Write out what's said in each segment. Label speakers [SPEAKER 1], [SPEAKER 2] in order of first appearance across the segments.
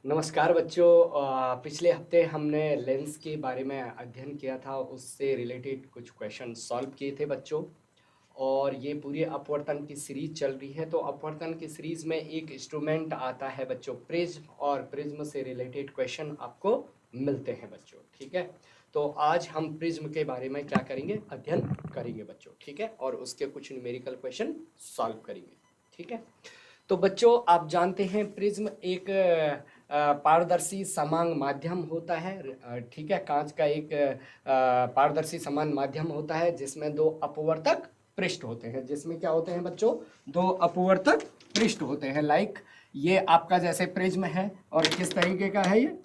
[SPEAKER 1] नमस्कार बच्चों। पिछले हफ्ते हमने लेंस के बारे में अध्ययन किया था, उससे रिलेटेड कुछ क्वेश्चन सॉल्व किए थे बच्चों। और ये पूरी अपवर्तन की सीरीज चल रही है। तो अपवर्तन की सीरीज में एक इंस्ट्रूमेंट आता है बच्चों प्रिज्म, और प्रिज्म से रिलेटेड क्वेश्चन आपको मिलते हैं बच्चों। ठीक है, तो आज हम प्रिज्म के बारे में क्या करेंगे, अध्ययन करेंगे बच्चों। ठीक है, और उसके कुछ न्यूमेरिकल क्वेश्चन सॉल्व करेंगे। ठीक है, तो बच्चों आप जानते हैं प्रिज्म एक पारदर्शी समान माध्यम होता है। ठीक है, कांच का एक पारदर्शी समान माध्यम होता है जिसमें दो अपवर्तक पृष्ठ होते हैं। जिसमें क्या होते हैं बच्चों, दो अपवर्तक पृष्ठ होते हैं। लाइक ये आपका जैसे प्रिज्म है, और किस तरीके का है ये,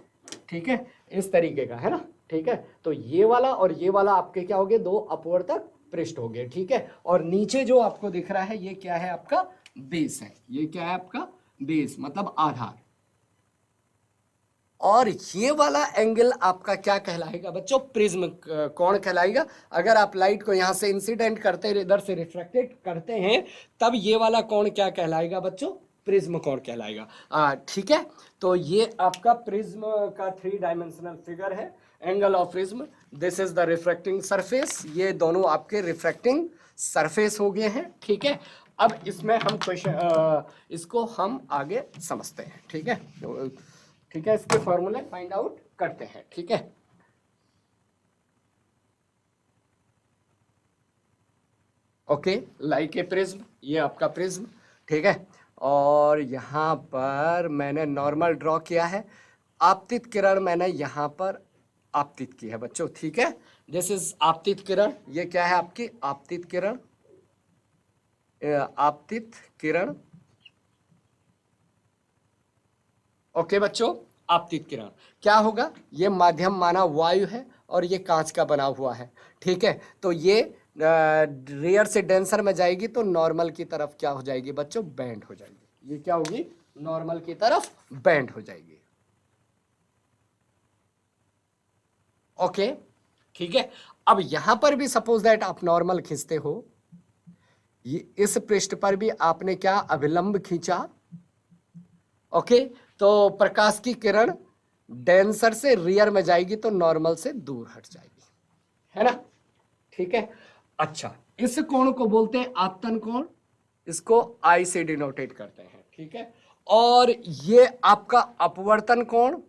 [SPEAKER 1] ठीक है, इस तरीके का है ना। ठीक है, तो ये वाला और ये वाला आपके क्या हो गए, दो अपवर्तक पृष्ठ हो गए। ठीक है, और नीचे जो आपको दिख रहा है ये क्या है, आपका बेस है। ये क्या है, आपका बेस मतलब आधार। और ये वाला एंगल आपका क्या कहलाएगा बच्चों, प्रिज्म कोण कहलाएगा। अगर आप लाइट को यहां से इंसिडेंट करते हैं, इधर से रिफ्लेक्टेड करते हैं, तब ये वाला कोण क्या कहलाएगा बच्चों, प्रिज्म कोण कहलाएगा। ठीक है, तो ये आपका प्रिज्म का 3 डायमेंशनल फिगर है। Angle of prism, this is the refracting surface. ये दोनों आपके रिफ्रैक्टिंग सरफेस हो गए हैं। ठीक है, अब इसमें हम क्वेश्चन इसको हम आगे समझते हैं। ठीक है, ठीक है, इसके फॉर्मूले फाइंड आउट करते हैं। ठीक है, ओके, लाइक ए प्रिज्म, ये आपका प्रिज्म। ठीक है, और यहां पर मैंने नॉर्मल ड्रॉ किया है। आपतित किरण मैंने यहां पर आपतित की है बच्चों। ठीक है, दिस इज आपतित किरण। ये क्या है, आपकी आपतित किरण, आपतित किरण। ओके बच्चों, आपतित किरण क्या होगा, ये माध्यम माना वायु है और ये कांच का बना हुआ है। ठीक है, तो ये रेयर से डेंसर में जाएगी तो नॉर्मल की तरफ क्या हो जाएगी बच्चों, बैंड हो जाएगी। ये क्या होगी, नॉर्मल की तरफ बैंड हो जाएगी। ओके, ठीक है, अब यहां पर भी सपोज दैट आप नॉर्मल खींचते हो, ये इस पृष्ठ पर भी आपने क्या अभिलंब खींचा। ओके, तो प्रकाश की किरण डेंसर से रियर में जाएगी तो नॉर्मल से दूर हट जाएगी, है ना। ठीक है, अच्छा, इस कोण को बोलते हैं आपतन कोण, इसको आई से डिनोटेट करते हैं। ठीक है, और ये आपका अपवर्तन कोण,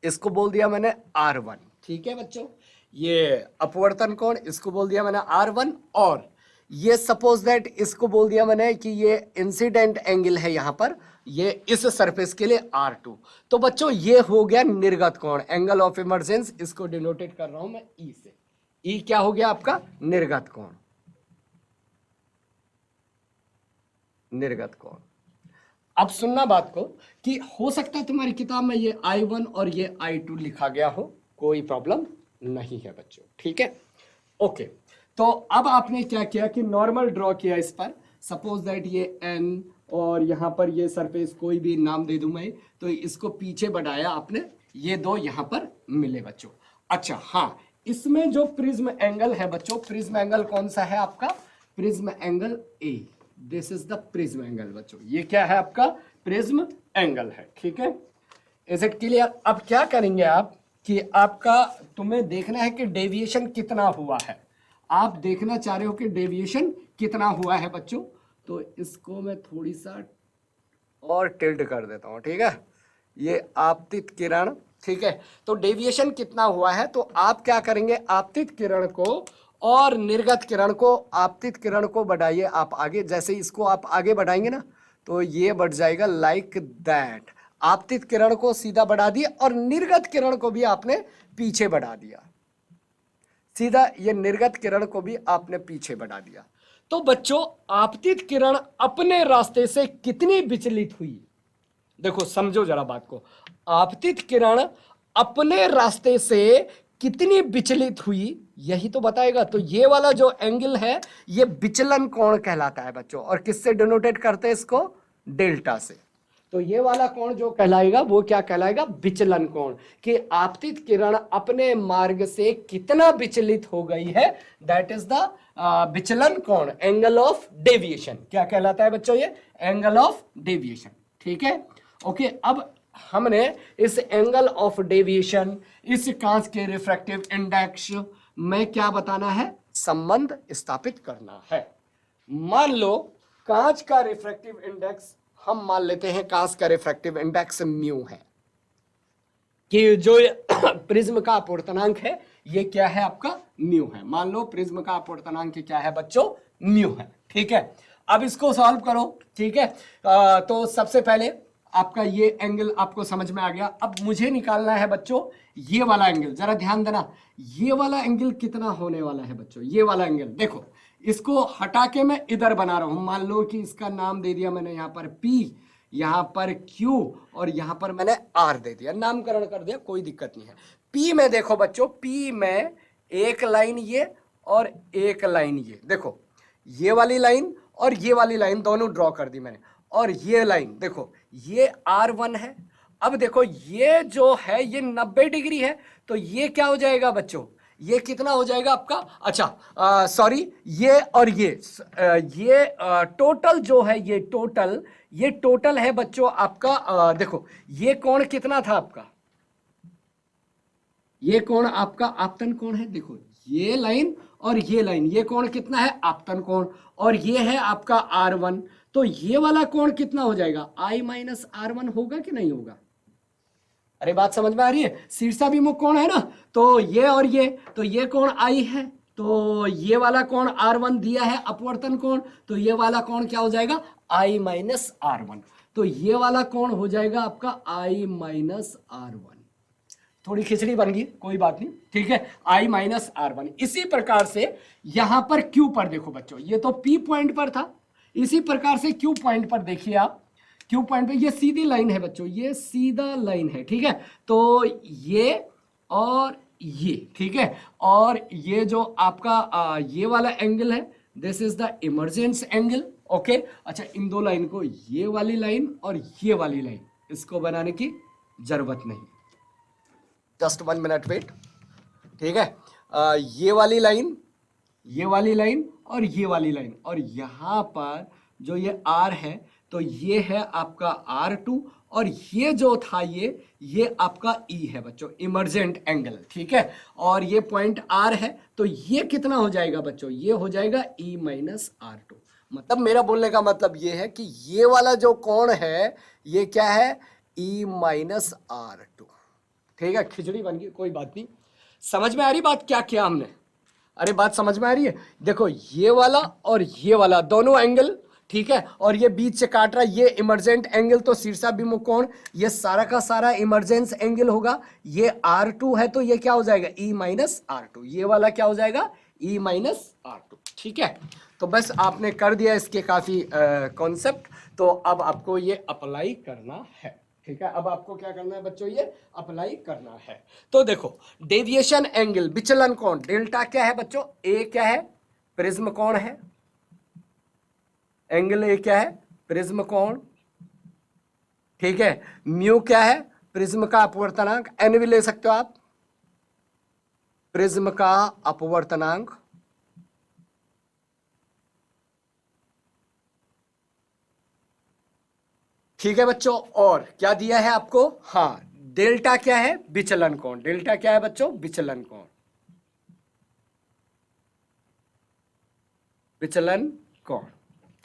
[SPEAKER 1] इसको बोल दिया मैंने R1। ठीक है बच्चों, ये अपवर्तन कोण, इसको बोल दिया मैंने R1। और ये सपोज दैट इसको बोल दिया मैंने कि ये इंसिडेंट एंगल है यहां पर, ये इस सरफेस के लिए R2। तो बच्चों ये हो गया निर्गत कोण, एंगल ऑफ इमर्जेंस, इसको डिनोटेट कर रहा हूं मैं E से। E क्या हो गया आपका, निर्गत कोण, निर्गत कोण। अब सुनना बात को, कि हो सकता है तुम्हारी किताब में ये I1 और ये I2 लिखा गया हो, कोई प्रॉब्लम नहीं है बच्चों। ठीक है, ओके, तो अब आपने क्या किया कि नॉर्मल ड्रॉ किया इस पर। सपोज दैट ये N, और यहां पर ये सरफेस कोई भी नाम दे दूं मैं, तो इसको पीछे बढ़ाया आपने, ये दो यहां पर मिले बच्चों। अच्छा हाँ, इसमें जो प्रिज्म एंगल है बच्चों, प्रिज्म एंगल कौन सा है आपका, prism angle A। This is the prism angle बच्चों, ये क्या है आपका, प्रिज्म एंगल है। ठीक है, इज इट क्लियर। अब क्या करेंगे आप कि आपका, तुम्हें देखना है कि डेविएशन कितना हुआ है। आप देखना चाह रहे हो कि डेविएशन कितना हुआ है बच्चों, तो इसको मैं थोड़ी सा और टिल्ट कर देता हूं। ठीक है, ये आपतित किरण, ठीक है, तो डेविएशन कितना हुआ है, तो आप क्या करेंगे, आपतित किरण को और निर्गत किरण को, आपतित किरण को बढ़ाइए आप आगे, जैसे इसको आप आगे बढ़ाएंगे ना, तो ये बढ़ जाएगा लाइक दैट। आपतित किरण को सीधा बढ़ा दिया और निर्गत किरण को भी आपने पीछे बढ़ा दिया, सीधा ये निर्गत किरण को भी आपने पीछे बढ़ा दिया। तो बच्चों आपतित किरण अपने रास्ते से कितनी विचलित हुई, देखो समझो जरा बात को। आपतित किरण अपने रास्ते से कितनी विचलित हुई, यही तो बताएगा। तो ये वाला जो एंगल है ये विचलन कोण कहलाता है बच्चों, और किससे डिनोटेट करते हैं इसको, डेल्टा से। तो ये वाला कोण जो कहलाएगा वो क्या कहलाएगा, विचलन कोण, कि आपतित किरण अपने मार्ग से कितना विचलित हो गई है, दैट इज द विचलन कोण, एंगल ऑफ डेविएशन। क्या कहलाता है बच्चों, ये एंगल ऑफ डेविएशन। ठीक है, ओके, अब हमने इस एंगल ऑफ डेविएशन, इस कांच के रिफ्रैक्टिव इंडेक्स में क्या बताना है, संबंध स्थापित करना है। मान लो कांच का रिफ्रैक्टिव इंडेक्स, हम मान लेते हैं कांच का रिफ्रैक्टिव इंडेक्स म्यू है, कि जो प्रिज्म का अपवर्तनांक है ये क्या है आपका, म्यू है। मान लो प्रिज्म का अपवर्तनांक क्या है बच्चों, म्यू है। ठीक है, अब इसको सॉल्व करो। ठीक है, तो सबसे पहले आपका ये एंगल आपको समझ में आ गया। अब मुझे निकालना है बच्चों ये वाला एंगल। जरा ध्यान देना, ये वाला एंगल कितना होने वाला है बच्चों, ये वाला एंगल देखो, इसको हटा के मैं इधर बना रहा हूं। मान लो कि इसका नाम दे दिया मैंने यहाँ पर P, यहां पर Q और यहां पर मैंने R दे दिया, नामकरण कर दिया, कोई दिक्कत नहीं है। P में देखो बच्चों, P में एक लाइन ये और एक लाइन ये, देखो ये वाली लाइन और ये वाली लाइन दोनों ड्रॉ कर दी मैंने, और ये लाइन देखो ये R1 है। अब देखो ये जो है ये 90 डिग्री है, तो ये क्या हो जाएगा बच्चों, ये कितना हो जाएगा आपका, अच्छा सॉरी, ये और ये टोटल जो है, ये टोटल है बच्चों आपका, देखो ये कोण कितना था आपका, ये कोण आपका आपतन कोण है। देखो ये लाइन और ये लाइन, ये कोण कितना है, आपतन कोण, और ये है आपका R1, तो ये वाला कोण कितना हो जाएगा, I माइनस R1 होगा कि नहीं होगा। अरे बात समझ में आ रही है, शीर्षाभिमुख कोण है ना, तो ये और ये, तो ये कोण I है, तो ये वाला कोण R1 दिया है अपवर्तन कोण, तो ये वाला कोण क्या हो जाएगा, I माइनस R1, तो ये वाला कोण हो जाएगा आपका I माइनस R1। थोड़ी खिचड़ी बन गई, कोई बात नहीं, ठीक है, I माइनस R1। इसी प्रकार से यहां पर Q पर देखो बच्चों, ये तो P पॉइंट पर था, इसी प्रकार से Q पॉइंट पर देखिए आप, Q पॉइंट पे ये सीधी लाइन है बच्चों, ये सीधा लाइन है। ठीक है, तो ये और ये, ठीक है, और ये जो आपका ये वाला एंगल है, this is the emergence angle. Okay, अच्छा इन दो लाइन को, ये वाली लाइन और ये वाली लाइन, इसको बनाने की जरूरत नहीं, जस्ट 1 मिनट वेट। ठीक है, ये वाली लाइन, ये वाली लाइन और ये वाली लाइन, और यहां पर जो ये R है, तो ये है आपका R2, और ये जो था ये आपका E है बच्चों, इमर्जेंट एंगल। ठीक है, और ये पॉइंट R है, तो ये कितना हो जाएगा बच्चों, ये हो जाएगा E माइनस R2। मतलब मेरा बोलने का मतलब ये है कि ये वाला जो कोण है ये क्या है, E माइनस R2। ठीक है, खिचड़ी बन गई, कोई बात नहीं। समझ में आ रही बात क्या किया हमने, अरे बात समझ में आ रही है। देखो ये वाला और ये वाला दोनों एंगल, ठीक है, और ये बीच से काट रहा है, ये इमर्जेंट एंगल, तो शीर्षाभिमुख कोण, ये सारा का सारा इमर्जेंस एंगल होगा। ये R2 है, तो ये क्या हो जाएगा, E माइनस R2, ये वाला क्या हो जाएगा, E माइनस R2। ठीक है, तो बस आपने कर दिया इसके काफी कॉन्सेप्ट, तो अब आपको ये अप्लाई करना है। ठीक है, अब आपको क्या करना है बच्चों, ये अप्लाई करना है। तो देखो डेविएशन एंगल, विचलन कोण, डेल्टा क्या है बच्चों, ए क्या है, प्रिज्म कोण है, एंगल ए क्या है, प्रिज्म कोण। ठीक है, म्यू क्या है, प्रिज्म का अपवर्तनांक, एन भी ले सकते हो आप, प्रिज्म का अपवर्तनांक। ठीक है बच्चों, और क्या दिया है आपको, हाँ डेल्टा क्या है, विचलन कोण, डेल्टा क्या है बच्चों, विचलन कोण, विचलन कोण।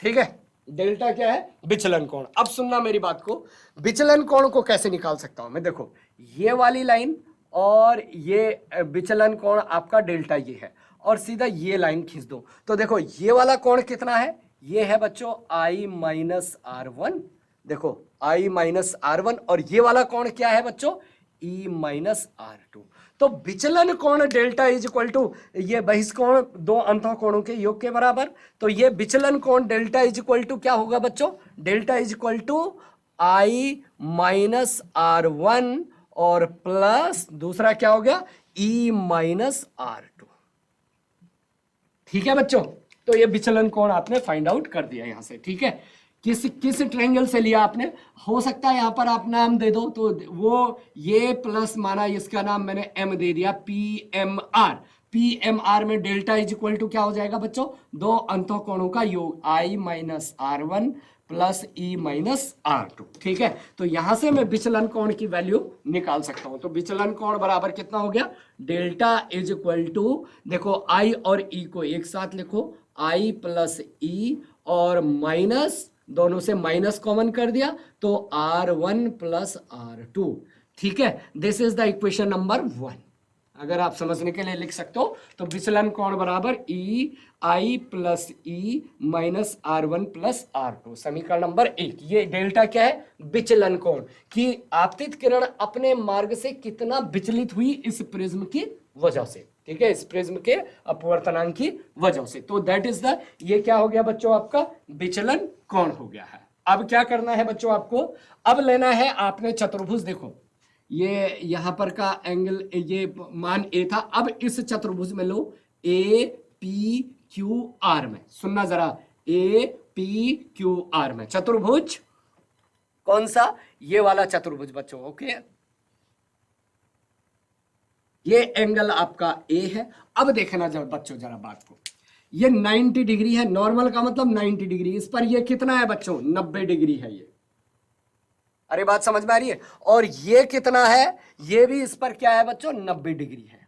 [SPEAKER 1] ठीक है, डेल्टा क्या है, विचलन कोण। अब सुनना मेरी बात को, विचलन कोण को कैसे निकाल सकता हूं मैं, देखो ये वाली लाइन और ये विचलन कोण आपका डेल्टा ये है, और सीधा ये लाइन खींच दो, तो देखो ये वाला कोण कितना है, ये है बच्चों I माइनस R1, देखो I माइनस R1, और ये वाला कोण क्या है बच्चों, E माइनस R2। तो विचलन कोण डेल्टा इज इक्वल टू, ये बहिष्कोण दो अंतः कोणों के योग के बराबर, तो ये विचलन कोण डेल्टा इज इक्वल टू क्या होगा बच्चों, delta is equal to I minus R1 और प्लस दूसरा क्या हो गया, E माइनस R2। ठीक है बच्चों, तो ये विचलन कोण आपने फाइंड आउट कर दिया यहां से। ठीक है, किस ट्रायंगल से लिया आपने, हो सकता है यहां पर आप नाम दे दो, तो वो ये प्लस माना, इसका नाम मैंने M दे दिया, PMR। PMR में डेल्टा इज इक्वल टू क्या हो जाएगा बच्चों, दो अंतः कोणों का योग, I minus R1 plus E minus R2। ठीक है, तो यहां से मैं विचलन कोण की वैल्यू निकाल सकता हूं। तो विचलन कोण बराबर कितना हो गया, डेल्टा इज इक्वल टू, देखो आई और ई को एक साथ लिखो, आई प्लस ई और माइनस, दोनों से माइनस कॉमन कर दिया तो R1 प्लस R2। ठीक है, this is the equation number 1। अगर आप समझने के लिए लिख सकते हो तो विचलन कोण बराबर ई आई plus E minus R1 plus R2, समीकरण नंबर 1। ये डेल्टा क्या है, विचलन कोण, कि आपतित किरण अपने मार्ग से कितना विचलित हुई इस प्रिज्म की वजह से। ठीक है, इस प्रिज्म के अपवर्तनांक की वजह से। तो दैट इज द, ये क्या हो गया बच्चों, आपका विचलन कोण हो गया है। अब क्या करना है बच्चों आपको, अब लेना है आपने चतुर्भुज, देखो ये यहां पर का एंगल, ये मान ए था, अब इस चतुर्भुज में लो ए पी क्यू आर में, सुनना जरा, ए पी क्यू आर में चतुर्भुज कौन सा, ये वाला चतुर्भुज बच्चों। ओके, ये एंगल आपका ए है। अब देखना जब बच्चों जरा बात को, ये 90 डिग्री है, नॉर्मल का मतलब 90 डिग्री, इस पर ये कितना है बच्चों, 90 डिग्री है ये। अरे बात समझ में आ रही है, और ये कितना है, ये भी इस पर क्या है बच्चों, 90 डिग्री है।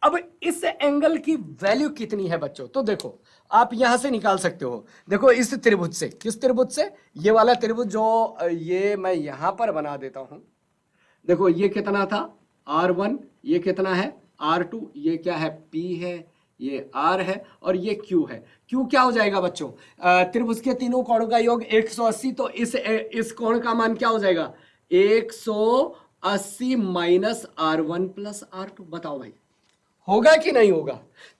[SPEAKER 1] अब इस एंगल की वैल्यू कितनी है बच्चों, तो देखो आप यहां से निकाल सकते हो। देखो इस त्रिभुज से, किस त्रिभुज से, ये वाला त्रिभुज जो ये मैं यहां पर बना देता हूं। देखो ये कितना था R1, ये कितना है R2, ये क्या है P है, ये R है और ये Q है। Q क्या हो जाएगा बच्चों, त्रिभुज के तीनों कोणों का योग 180, तो इस कोण का मान क्या हो जाएगा, 180 माइनस R1 प्लस R2। बताओ भाई होगा कि नहीं होगा,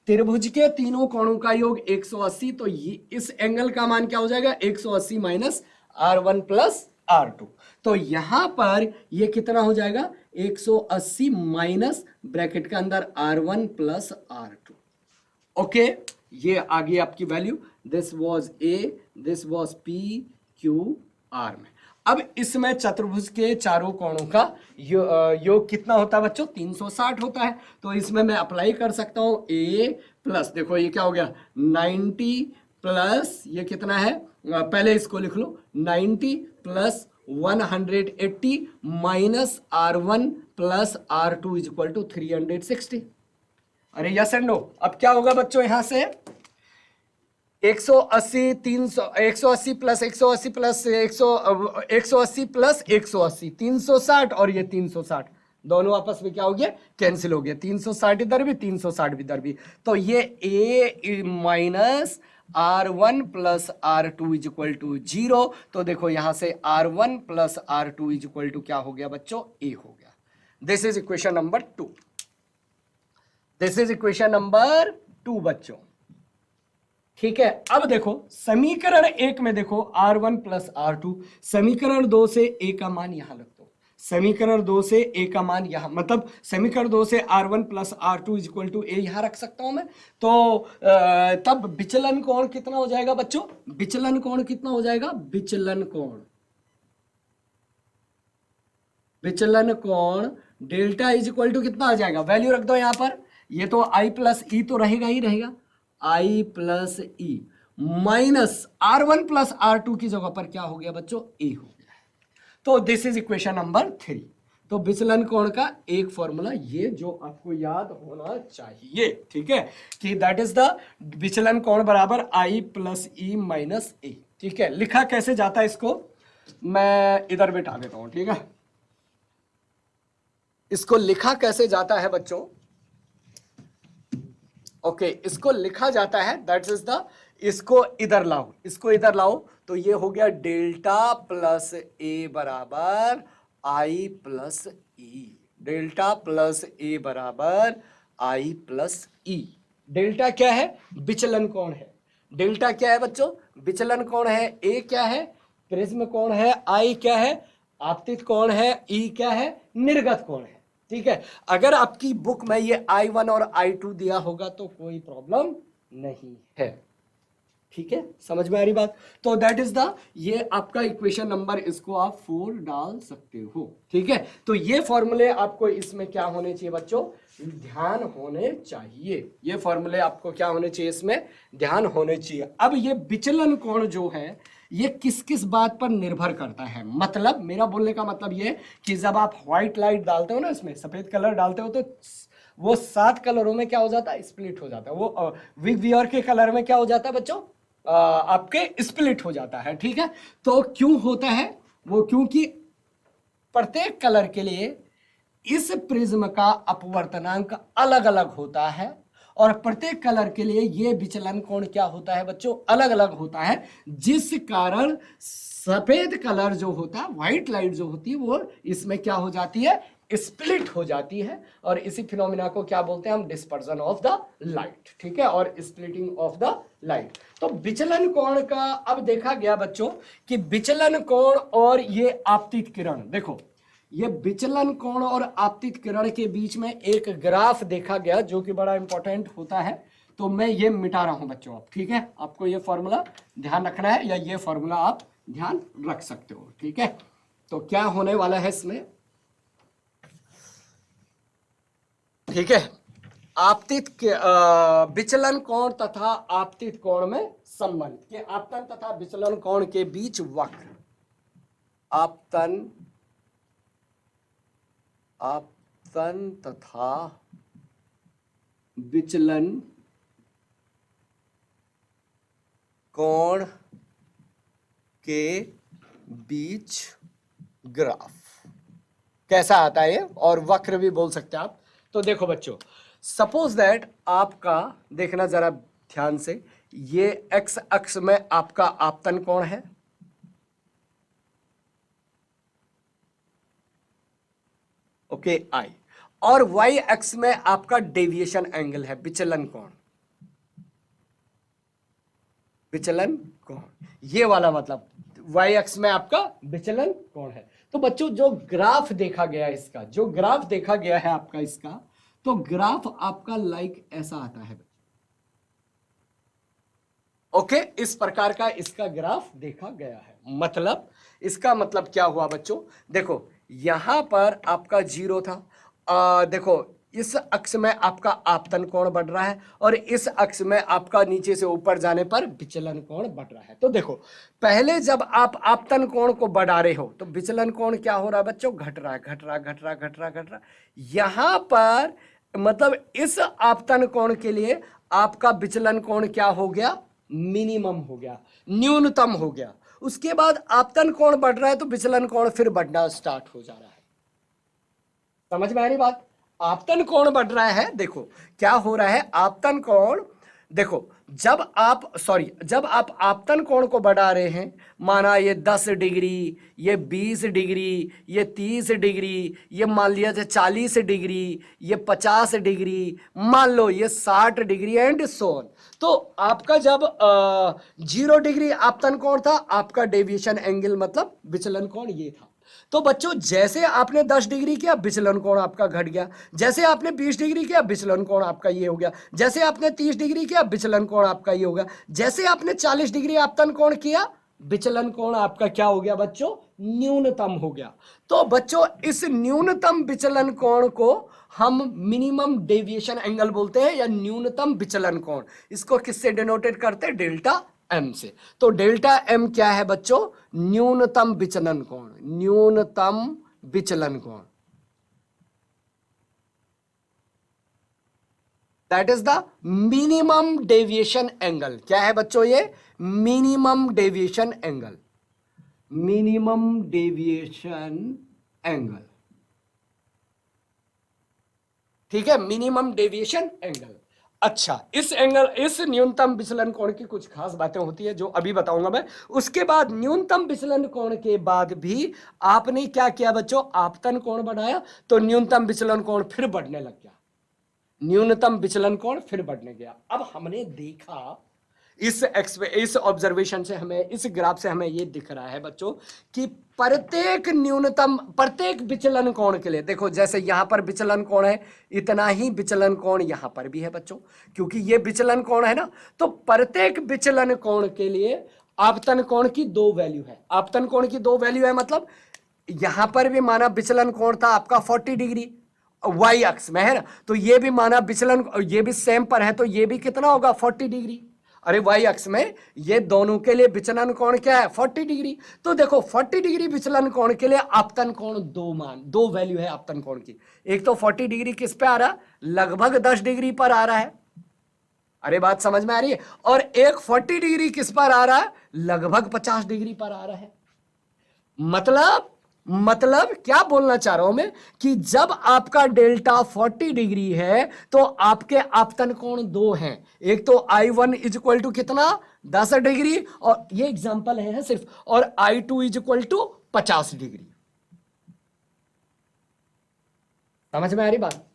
[SPEAKER 1] त्रिभुज के तीनों कोणों का योग 180, तो ये इस एंगल का मान क्या हो जाएगा, 180 माइनस R1 प्लस R2। तो यहां पर ये कितना हो जाएगा, 180 माइनस ब्रैकेट के अंदर R1 प्लस R2। ओके, ये आ गई आपकी value, this was a, this was P Q R में। अब इसमें चतुर्भुज के चारों कोणों का योग कितना होता है बच्चों, 360 होता है। तो इसमें मैं अप्लाई कर सकता हूं ए प्लस, देखो ये क्या हो गया 90 प्लस ये कितना है, पहले इसको लिख लो, 90 plus 180 minus R1 plus R2 is equal to 360। अरे यस एंड नो। अब क्या होगा बच्चों, यहां से 180 300, 180 प्लस 180 प्लस 180 प्लस 180 360, और ये 360 दोनों आपस में क्या हो गया, कैंसिल हो गया, 360 इधर भी 360 इधर भी। तो ये a minus R1 plus R2 is equal to 0। तो देखो यहां से R1 plus R2 is equal to क्या हो गया बच्चों, a हो गया। This is equation number 2। This is equation number 2 बच्चों। ठीक है, अब देखो समीकरण 1 में देखो R1 प्लस R2, समीकरण 2 से a का मान यहां रख दो, समीकरण 2 से a का मान यहां, मतलब समीकरण 2 से R1 plus R2 is equal to a यहां रख सकता हूं मैं। तो तब विचलन कोण कितना हो जाएगा बच्चों, विचलन कोण कितना हो जाएगा, विचलन कोण, विचलन कोण डेल्टा इज इक्वल टू कितना आ जाएगा, वैल्यू रख दो यहां पर, ये तो I प्लस ई तो रहेगा ही रहेगा, I plus E minus R1 plus R2 की जगह पर क्या हो गया बच्चों, A हो गया है। तो दिस इज इक्वेशन नंबर 3। तो विचलन कोण का एक फॉर्मूला ये जो आपको याद होना चाहिए, ठीक है, कि दैट इज द विचलन कोण बराबर I प्लस ई माइनस ए। ठीक है, लिखा कैसे जाता है इसको मैं इधर बिठा देता हूं, ठीक है, इसको लिखा कैसे जाता है बच्चों, ओके इसको लिखा जाता है, दैट इज द, इसको इधर लाओ, इसको इधर लाओ, तो ये हो गया डेल्टा प्लस ए बराबर आई प्लस ई, डेल्टा प्लस ए बराबर आई प्लस ई। डेल्टा क्या है, विचलन कोण है, डेल्टा क्या है बच्चों, विचलन कोण है, ए क्या है, प्रिज्म कोण है, आई क्या है, आपतित कोण है, ई क्या है, निर्गत कोण है। ठीक है, अगर आपकी बुक में ये I1 और I2 दिया होगा तो कोई प्रॉब्लम नहीं है। ठीक है, समझ में आ रही बात। तो दैट इज द, ये आपका इक्वेशन नंबर, इसको आप 4 डाल सकते हो। ठीक है, तो ये फॉर्मूले आपको इसमें क्या होने चाहिए बच्चों, ध्यान होने चाहिए, ये फॉर्मूले आपको क्या होने चाहिए, इसमें ध्यान होने चाहिए। अब ये विचलन कोण जो है ये किस किस बात पर निर्भर करता है, मतलब मेरा बोलने का मतलब ये कि जब आप व्हाइट लाइट डालते हो ना, इसमें सफेद कलर डालते हो, तो वो 7 कलरों में क्या हो जाता है, स्प्लिट हो जाता है। वो विवियर के कलर में क्या हो जाता है बच्चों, आपके स्प्लिट हो जाता है, ठीक है। तो क्यों होता है वो, क्योंकि प्रत्येक कलर के लिए इस प्रिज्म का अपवर्तनांक अलग अलग होता है, और प्रत्येक कलर के लिए ये विचलन कोण क्या होता है बच्चों, अलग अलग होता है, जिस कारण सफेद कलर जो होता है, व्हाइट लाइट जो होती है, वो इसमें क्या हो जाती है, स्प्लिट हो जाती है, और इसी फिनोमिना को क्या बोलते हैं हम, डिस्पर्जन ऑफ द लाइट, ठीक है, और स्प्लिटिंग ऑफ द लाइट। तो विचलन कोण का अब देखा गया बच्चों कि विचलन कोण और ये आपतित किरण, देखो ये विचलन कोण और आपतित किरण के बीच में एक ग्राफ देखा गया जो कि बड़ा इंपॉर्टेंट होता है। तो मैं ये मिटा रहा हूं बच्चों अब, ठीक है, आपको ये फॉर्मूला ध्यान रखना है, या ये फॉर्मूला आप ध्यान रख सकते हो, ठीक है। तो क्या होने वाला है इसमें, ठीक है, आपतित के विचलन कोण तथा आपतित कोण में संबंध के, आपतन तथा विचलन कोण के बीच वक्र, आपतन तथा विचलन कोण के बीच ग्राफ कैसा आता है, और वक्र भी बोल सकते हैं आप। तो देखो बच्चों, सपोज दैट आपका, देखना जरा ध्यान से, ये एक्स अक्ष में आपका आपतन कोण है, ओके आई, और वाई एक्स में आपका डेविएशन एंगल है, विचलन कोण, विचलन कोण, ये वाला मतलब वाई एक्स में आपका विचलन कोण है। तो बच्चों जो ग्राफ देखा गया है इसका, जो ग्राफ देखा गया है आपका इसका, तो ग्राफ आपका लाइक ऐसा आता है, ओके, इस प्रकार का इसका ग्राफ देखा गया है। मतलब इसका मतलब क्या हुआ बच्चों, देखो यहां पर आपका 0 था, देखो इस अक्ष में आपका आपतन कोण बढ़ रहा है, और इस अक्ष में आपका नीचे से ऊपर जाने पर विचलन कोण बढ़ रहा है। तो देखो पहले जब आप आपतन कोण को बढ़ा रहे हो तो विचलन कोण क्या हो रहा है बच्चों, घट रहा है, घट रहा, घट रहा, घट रहा, घट रहा। यहां पर मतलब इस आपतन कोण के लिए आपका विचलन कोण क्या हो गया, मिनिमम हो गया, न्यूनतम हो गया। उसके बाद आपतन कोण बढ़ रहा है तो विचलन कोण फिर बढ़ना स्टार्ट हो जा रहा है। समझ में आ रही बात, आपतन कोण बढ़ रहा है, देखो क्या हो रहा है, आपतन कोण, देखो जब आप आपतन कोण को बढ़ा रहे हैं, माना ये 10 डिग्री, ये 20 डिग्री, ये 30 डिग्री, ये मान लिया 40 डिग्री, ये 50 डिग्री, मान लो ये 60 डिग्री एंड सो ऑन। तो आपका जब 0 डिग्री आपतन कोण था, आपका डेविएशन एंगल मतलब विचलन कोण ये था। तो बच्चों जैसे आपने 10 डिग्री किया, विचलन कोण आपका घट गया, जैसे आपने 20 डिग्री किया, विचलन कोण आपका ये हो गया, जैसे आपने 30 डिग्री किया, विचलन कोण आपका ये हो गया, जैसे आपने 40 डिग्री आपतन कोण किया, विचलन कोण आपका क्या हो गया बच्चों, न्यूनतम हो गया। तो बच्चों इस न्यूनतम विचलन कोण को हम मिनिमम डेविएशन एंगल बोलते हैं, या न्यूनतम विचलन कोण। इसको किससे डिनोटेड करते हैं, डेल्टा एम से। तो डेल्टा एम क्या है बच्चों, न्यूनतम विचलन कोण, न्यूनतम विचलन कोण, that is the minimum deviation angle. क्या है बच्चों ये, minimum deviation angle, minimum deviation angle, ठीक है, मिनिमम डेविएशन एंगल। अच्छा, इस एंगल, इस न्यूनतम विचलन कोण की कुछ खास बातें होती है जो अभी बताऊंगा मैं। उसके बाद न्यूनतम विचलन कोण के बाद भी आपने क्या किया बच्चों, आपतन कोण बढ़ाया, तो न्यूनतम विचलन कोण फिर बढ़ने लग गया, न्यूनतम विचलन कोण फिर बढ़ने गया। अब हमने देखा इस ऑब्जर्वेशन से हमें, इस ग्राफ से हमें ये दिख रहा है बच्चों कि प्रत्येक विचलन कोण के लिए, देखो जैसे यहां पर विचलन कोण है, इतना ही विचलन कोण यहां पर भी है बच्चों, क्योंकि ये विचलन कोण है ना। तो प्रत्येक विचलन कोण के लिए आपतन कोण की 2 वैल्यू है, आपतन कोण की 2 वैल्यू है, मतलब यहां पर भी माना विचलन कोण था आपका 40 डिग्री वाई अक्ष में, है ना, तो ये भी माना विचलन, ये भी सेम पर है, तो ये भी कितना होगा 40 डिग्री। अरे वाई अक्ष में ये दोनों के लिए विचलन कोण क्या है 40 डिग्री। तो देखो 40 डिग्री विचलन कोण के लिए आपतन कोण दो वैल्यू है आपतन कोण की। एक तो 40 डिग्री किस पे आ रहा है, लगभग 10 डिग्री पर आ रहा है, अरे बात समझ में आ रही है। और एक 40 डिग्री किस पर आ रहा है, लगभग 50 डिग्री पर आ रहा है। मतलब क्या बोलना चाह रहा हूं मैं कि जब आपका डेल्टा 40 डिग्री है तो आपके आपतन कोण दो हैं। एक तो I1 इज इक्वल टू कितना 10 डिग्री, और ये एग्जांपल है सिर्फ, और I2 is equal to 50 degree. समझ में आ रही बात,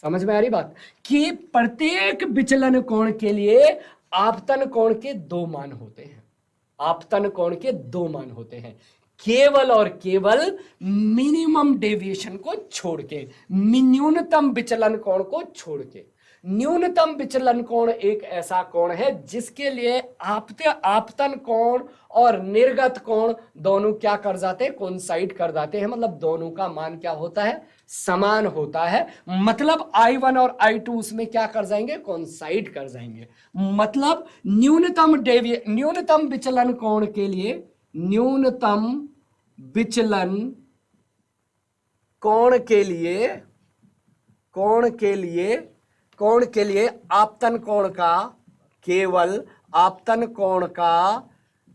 [SPEAKER 1] समझ में आ रही बात कि प्रत्येक विचलन कोण के लिए आपतन कोण के दो मान होते हैं, आपतन कोण के दो मान होते हैं, केवल और केवल मिनिमम डेविएशन को छोड़ के, न्यूनतम विचलन कोण को छोड़ के। न्यूनतम विचलन कोण एक ऐसा कोण है जिसके लिए आपतन कोण और निर्गत कोण दोनों क्या कर जाते हैं, कोइंसाइड कर जाते हैं, मतलब दोनों का मान क्या होता है, समान होता है। मतलब I1 और I2 उसमें क्या कर जाएंगे, कोइंसाइड कर जाएंगे। मतलब न्यूनतम विचलन कोण के लिए, न्यूनतम विचलन कोण के लिए आपतन कोण का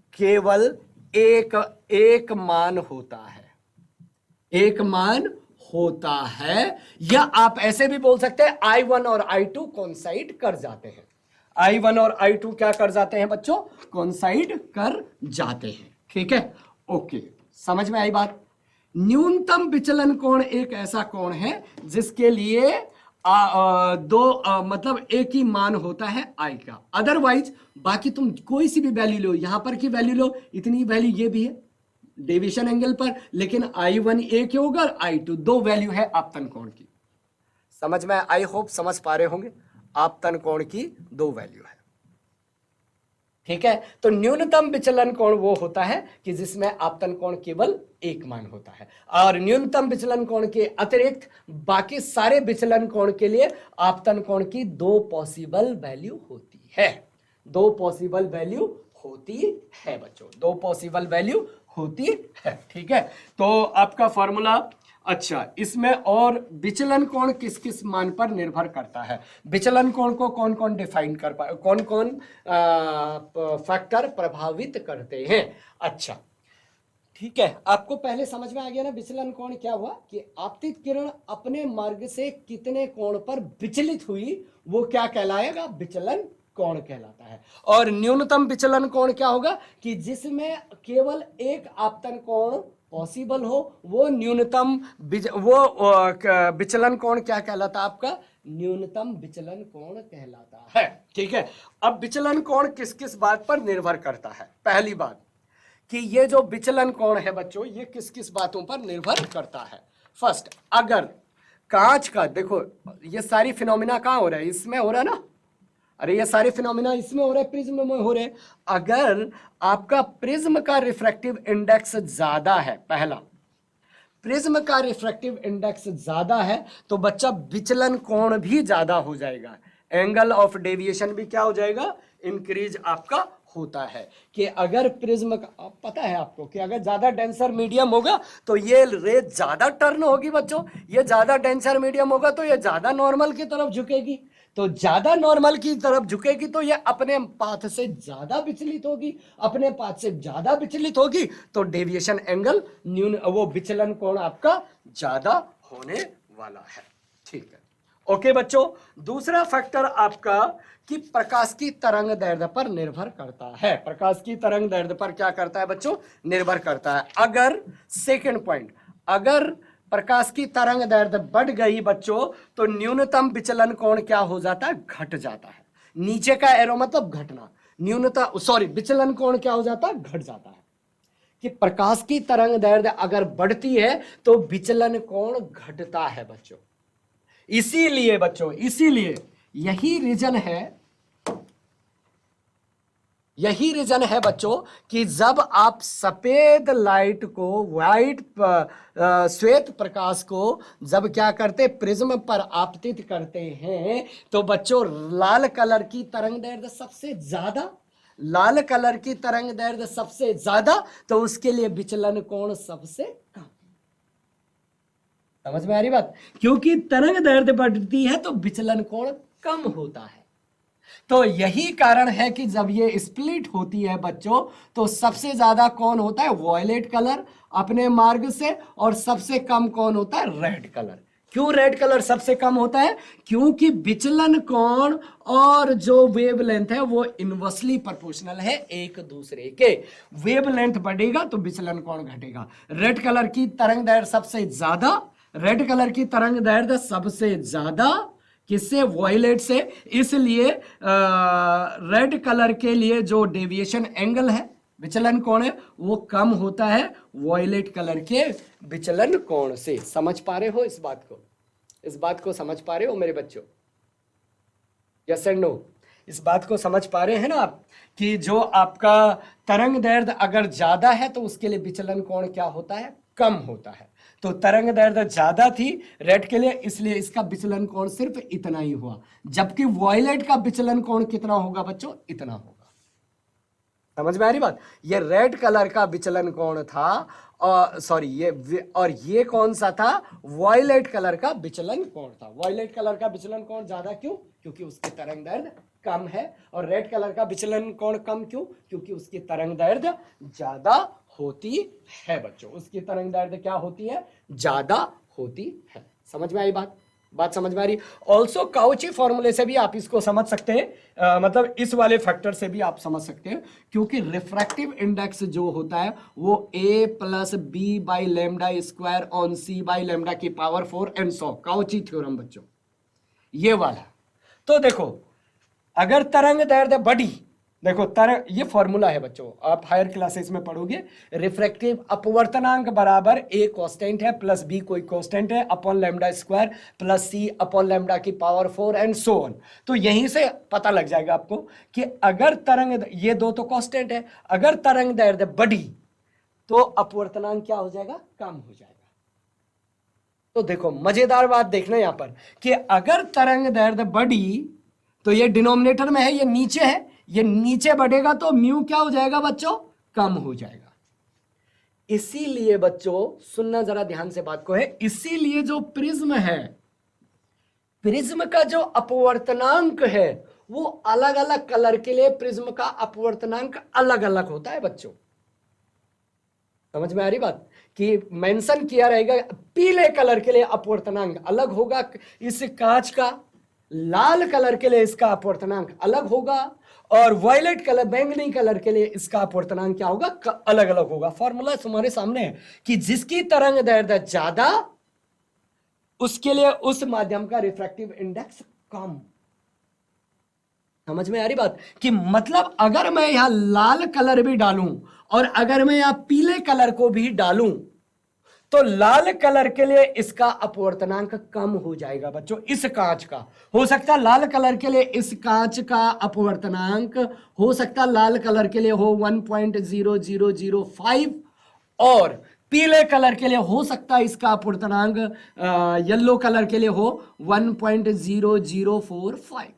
[SPEAKER 1] केवल एक मान होता है, एक मान होता है। या आप ऐसे भी बोल सकते हैं I1 और I2 कोइंसाइड कर जाते हैं, I1 और I2 क्या कर जाते हैं बच्चों, कोइंसाइड कर जाते हैं। ठीक है, ओके, समझ में आई बात। न्यूनतम विचलन कोण एक ऐसा कोण है जिसके लिए मतलब एक ही मान होता है I का। अदरवाइज बाकी तुम कोई सी भी वैल्यू लो, यहां पर की वैल्यू लो, इतनी वैल्यू ये भी है डेविएशन एंगल पर, लेकिन I1 एक होगा और I2 दो वैल्यू है आपतन कोण की। समझ में, आई होप समझ पा रहे होंगे, आपतन कोण की दो वैल्यू है। ठीक है, तो न्यूनतम विचलन कोण वो होता है कि जिसमें आपतन कोण केवल एक मान होता है, और न्यूनतम विचलन कोण के अतिरिक्त बाकी सारे विचलन कोण के लिए आपतन कोण की दो पॉसिबल वैल्यू होती है, दो पॉसिबल वैल्यू होती है बच्चों, दो पॉसिबल वैल्यू होती है। ठीक है, तो आपका फॉर्मूला, अच्छा इसमें और विचलन कोण किस किस मान पर निर्भर करता है, विचलन कोण को कौन कौन डिफाइन कर पाए, कौन कौन फैक्टर प्रभावित करते हैं। अच्छा ठीक है, आपको पहले समझ में आ गया ना विचलन कोण क्या हुआ, कि आपतित किरण अपने मार्ग से कितने कोण पर विचलित हुई वो क्या कहलाएगा, विचलन कोण कहलाता है। और न्यूनतम विचलन कोण क्या होगा, कि जिसमें केवल एक आपतन कोण पॉसिबल हो, वो न्यूनतम विचलन कोण क्या कहलाता है, आपका न्यूनतम विचलन कोण कहलाता है। ठीक है, अब विचलन कोण किस किस बात पर निर्भर करता है। पहली बात कि ये जो विचलन कोण है बच्चों, ये किस किस बातों पर निर्भर करता है। फर्स्ट, अगर कांच का, देखो ये सारी फिनोमिना कहां हो रहा है, इसमें हो रहा है ना, अरे ये सारे फिनोमिना इसमें हो रहे हैं, प्रिज्म में हो रहे हैं। अगर आपका प्रिज्म का रिफ्रैक्टिव इंडेक्स ज्यादा है, पहला प्रिज्म का रिफ्रैक्टिव इंडेक्स ज्यादा है तो बच्चा विचलन कोण भी ज्यादा हो जाएगा, एंगल ऑफ डेविएशन भी क्या हो जाएगा, इंक्रीज आपका होता है। कि अगर प्रिज्म का, पता है आपको कि अगर ज्यादा डेंसर मीडियम होगा तो ये रे ज्यादा टर्न होगी बच्चों, ये ज्यादा डेंसर मीडियम होगा तो ये ज्यादा नॉर्मल की तरफ झुकेगी, तो ज्यादा नॉर्मल की तरफ झुकेगी तो ये अपने पाथ से ज्यादा विचलित होगी, अपने पाथ से ज्यादा विचलित होगी तो डेविएशन एंगल वो विचलन कोण आपका ज्यादा होने वाला है। ठीक है, ओके बच्चों। दूसरा फैक्टर आपका कि प्रकाश की तरंग दैर्ध्य पर निर्भर करता है, प्रकाश की तरंग दैर्ध्य पर क्या करता है बच्चों, निर्भर करता है। अगर सेकंड पॉइंट, अगर प्रकाश की तरंग दैर्ध्य बढ़ गई बच्चों तो न्यूनतम विचलन कोण क्या हो जाता है, घट जाता है। नीचे का एरो मतलब घटना, न्यूनतम विचलन कोण क्या हो जाता है, घट जाता है। कि प्रकाश की तरंग दैर्ध्य अगर बढ़ती है तो विचलन कोण घटता है बच्चों। इसीलिए बच्चों, इसीलिए यही रीजन है, यही रीजन है बच्चों कि जब आप सफेद लाइट को व्हाइट श्वेत प्रकाश को जब क्या करते प्रिज्म पर आपतित करते हैं तो बच्चों लाल कलर की तरंग दैर्ध्य सबसे ज्यादा, लाल कलर की तरंग दैर्ध्य सबसे ज्यादा, तो उसके लिए विचलन कोण सबसे कम। समझ में आ रही बात? क्योंकि तरंग दैर्ध्य बढ़ती है तो विचलन कोण कम होता है। तो यही कारण है कि जब ये स्प्लिट होती है बच्चों तो सबसे ज्यादा कौन होता है वॉयलेट कलर अपने मार्ग से, और सबसे कम कौन होता है रेड कलर। क्यों रेड कलर सबसे कम होता है? क्योंकि विचलन कोण और जो वेवलेंथ है वो इनवर्सली प्रोपोर्शनल है एक दूसरे के। वेवलेंथ बढ़ेगा तो विचलन कोण घटेगा। रेड कलर की तरंग दैर्ध्य सबसे ज्यादा, रेड कलर की तरंग दैर्ध्य सबसे ज्यादा किससे? वॉयलेट से। इसलिए रेड कलर के लिए जो डेविएशन एंगल है विचलन कोण है वो कम होता है वॉयलेट कलर के विचलन कोण से। समझ पा रहे हो इस बात को? इस बात को समझ पा रहे हो मेरे बच्चों? Yes and no? इस बात को समझ पा रहे हैं ना आप कि जो आपका तरंग दैर्ध्य अगर ज्यादा है तो उसके लिए विचलन कोण क्या होता है? कम होता है। तो तरंग दैर्ध्य ज्यादा थी रेड के लिए, इसलिए इसका विचलन कोण सिर्फ इतना ही हुआ, जबकि वॉयलेट का विचलन कोण कितना होगा बच्चों? इतना होगा। समझ में आ रही बात? ये रेड कलर का विचलन कोण था और सॉरी ये कौन सा था? वॉयलेट कलर का विचलन कोण था। वॉयलेट कलर का विचलन कोण ज्यादा क्यों? क्योंकि उसकी तरंग दैर्ध्य कम है। और रेड कलर का विचलन कोण कम क्यों? क्योंकि उसकी तरंग दैर्ध्य ज्यादा होती है बच्चों। उसकी तरंग दैर्ध्य क्या होती है? ज्यादा होती है। समझ में आई बात? बात समझ में आ रही? ऑल्सो काउची फॉर्मूले से भी आप इसको समझ सकते हैं, मतलब इस वाले फैक्टर से भी आप समझ सकते हैं, क्योंकि रिफ्रैक्टिव इंडेक्स जो होता है वो a plus B by lambda square on C by lambda की power 4 and so Cauchy theorem बच्चों ये वाला। तो देखो अगर तरंग दैर्ध्य बढ़ी, देखो तरंग ये फॉर्मूला है बच्चों आप हायर क्लासेस में पढ़ोगे, रिफ्रैक्टिव अपवर्तनांक बराबर a कांस्टेंट है प्लस b कोई कांस्टेंट है upon lambda square plus c upon lambda की पावर 4 एंड सो ऑन। तो यहीं से पता लग जाएगा आपको कि अगर तरंग, ये दो तो कांस्टेंट है, अगर तरंग दैर्ध्य बढ़ी तो अपवर्तनांक क्या हो जाएगा? कम हो जाएगा। तो देखो मजेदार बात देखना यहां पर कि अगर तरंग दैर्ध्य बढ़ी तो ये डिनोमिनेटर में है, ये नीचे है, ये नीचे बढ़ेगा तो म्यू क्या हो जाएगा बच्चों? कम हो जाएगा। इसीलिए बच्चों सुनना जरा ध्यान से बात को है, इसीलिए जो प्रिज्म है, प्रिज्म का जो अपवर्तनांक है वो अलग अलग कलर के लिए प्रिज्म का अपवर्तनांक अलग अलग होता है बच्चों। समझ में आ रही बात? कि मेंशन किया रहेगा पीले कलर के लिए अपवर्तनांक अलग होगा इस कांच का, लाल कलर के लिए इसका अपवर्तनांक अलग होगा, और वायलेट कलर बैंगनी कलर के लिए इसका अपवर्तनांक क्या होगा? अलग अलग होगा। फॉर्मूला तुम्हारे सामने है कि जिसकी तरंग दैर्ध्य ज्यादा उसके लिए उस माध्यम का रिफ्रैक्टिव इंडेक्स कम। समझ में आ रही बात? कि मतलब अगर मैं यहां लाल कलर भी डालूं और अगर मैं यहां पीले कलर को भी डालूं तो लाल कलर के लिए इसका अपवर्तनांक कम हो जाएगा बच्चों। इस कांच का हो सकता है लाल कलर के लिए इस कांच का अपवर्तनांक हो सकता है लाल कलर के लिए हो 1.0005 और पीले कलर के लिए हो सकता है इसका अपवर्तनांक येलो कलर के लिए हो 1.0045।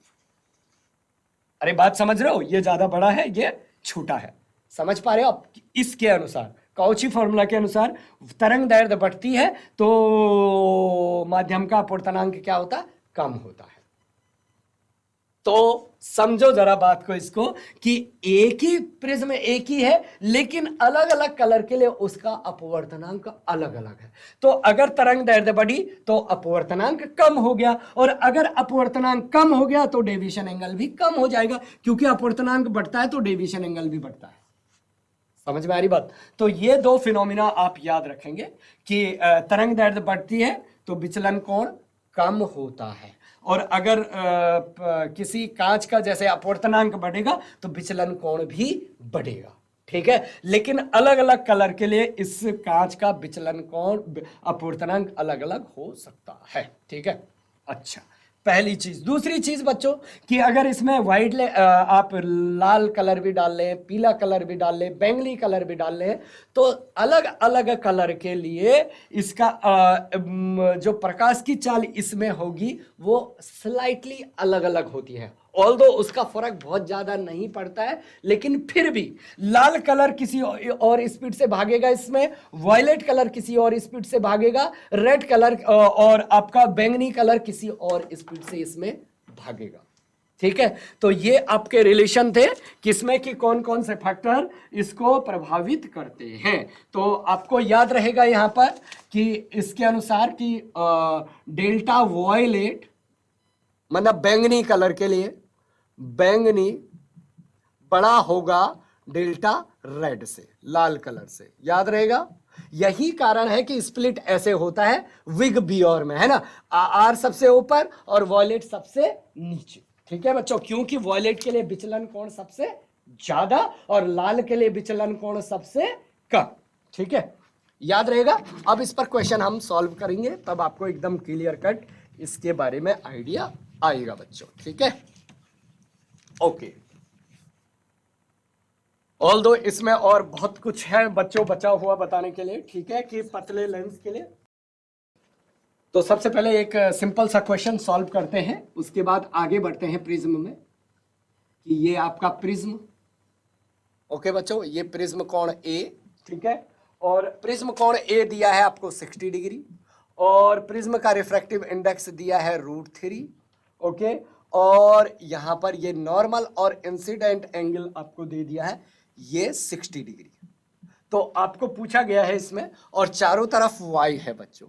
[SPEAKER 1] अरे बात समझ रहे हो? ये ज्यादा बड़ा है, ये छोटा है। समझ पा रहे हो आप? इसके अनुसार काउची फॉर्मूला के अनुसार तरंग दैर्ध्य बढ़ती है तो माध्यम का अपवर्तनांक क्या होता है? कम होता है। तो समझो जरा बात को इसको कि एक ही प्रिज्म एक ही है लेकिन अलग अलग कलर के लिए उसका अपवर्तनांक अलग अलग है। तो अगर तरंग दैर्ध्य बढ़ी तो अपवर्तनांक कम हो गया, और अगर अपवर्तनांक कम हो गया तो डेविएशन एंगल भी कम हो जाएगा, क्योंकि अपवर्तनांक बढ़ता है तो डेविएशन एंगल भी बढ़ता है। समझ में आ रही बात? तो ये दो फिनोमिना आप याद रखेंगे कि तरंग दैर्ध्य बढ़ती है तो विचलन कोण कम होता है, और अगर किसी कांच का जैसे अपवर्तनांक बढ़ेगा तो विचलन कोण भी बढ़ेगा। ठीक है, लेकिन अलग अलग कलर के लिए इस कांच का विचलन कोण अपवर्तनांक अलग अलग हो सकता है। ठीक है, अच्छा पहली चीज। दूसरी चीज बच्चों कि अगर इसमें व्हाइट आप लाल कलर भी डाल लें, पीला कलर भी डाल लें, बैंगनी कलर भी डाल लें, तो अलग अलग कलर के लिए इसका जो प्रकाश की चाल इसमें होगी वो स्लाइटली अलग अलग होती है। ऑल्दो उसका फर्क बहुत ज्यादा नहीं पड़ता है, लेकिन फिर भी लाल कलर किसी और स्पीड से भागेगा इसमें, वायलेट कलर किसी और स्पीड से भागेगा, रेड कलर और आपका बैंगनी कलर किसी और स्पीड से इसमें भागेगा। ठीक है, तो ये आपके रिलेशन थे किसमें कि कौन कौन से फैक्टर इसको प्रभावित करते हैं। तो आपको याद रहेगा यहां पर कि इसके अनुसार कि डेल्टा वायलेट मतलब बैंगनी कलर के लिए बैंगनी बड़ा होगा डेल्टा रेड से, लाल कलर से, याद रहेगा। यही कारण है कि स्प्लिट ऐसे होता है विग बियोर में, है ना, आर सबसे ऊपर और वॉयलेट सबसे नीचे। ठीक है बच्चों, क्योंकि वॉयलेट के लिए विचलन कोण सबसे ज्यादा और लाल के लिए विचलन कोण सबसे कम। ठीक है, याद रहेगा। अब इस पर क्वेश्चन हम सॉल्व करेंगे, तब आपको एकदम क्लियर कट इसके बारे में आइडिया आएगा बच्चों। ठीक है, ओके। ऑल्दो इसमें और बहुत कुछ है बच्चों बचा हुआ बताने के लिए। ठीक है, कि पतले लेंस के लिए तो सबसे पहले एक सिंपल सा क्वेश्चन सॉल्व करते हैं, उसके बाद आगे बढ़ते हैं प्रिज्म में। कि ये आपका प्रिज्म, ओके बच्चों, ये प्रिज्म कोण ए, ठीक है, और प्रिज्म कोण ए दिया है आपको 60 डिग्री और प्रिज्म का रिफ्रैक्टिव इंडेक्स दिया है √3, ओके, और यहां पर ये नॉर्मल और इंसिडेंट एंगल आपको दे दिया है ये 60 डिग्री। तो आपको पूछा गया है इसमें, और चारों तरफ वायु है बच्चों,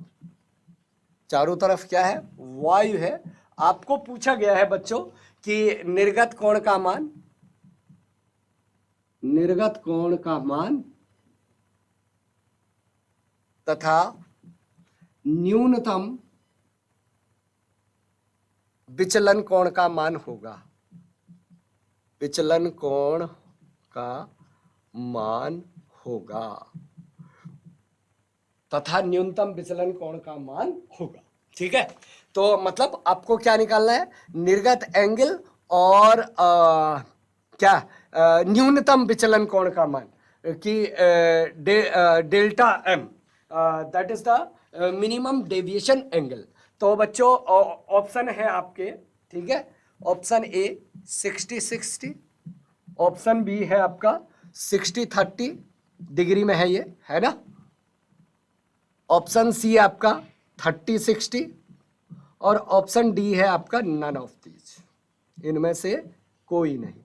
[SPEAKER 1] चारों तरफ क्या है, वायु है। आपको पूछा गया है बच्चों कि निर्गत कोण का मान, निर्गत कोण का मान तथा न्यूनतम विचलन कोण का मान होगा, विचलन कोण का मान होगा तथा न्यूनतम विचलन कोण का मान होगा। ठीक है, तो मतलब आपको क्या निकालना है, निर्गत एंगल और क्या न्यूनतम विचलन कोण का मान कि delta M, that is the minimum deviation angle. तो बच्चों ऑप्शन है आपके, ठीक है, ऑप्शन ए 60-60, ऑप्शन बी है आपका 60-30 डिग्री में है ये, है ना, ऑप्शन सी आपका 30-60 और ऑप्शन डी है आपका नन ऑफ दीज, इनमें से कोई नहीं।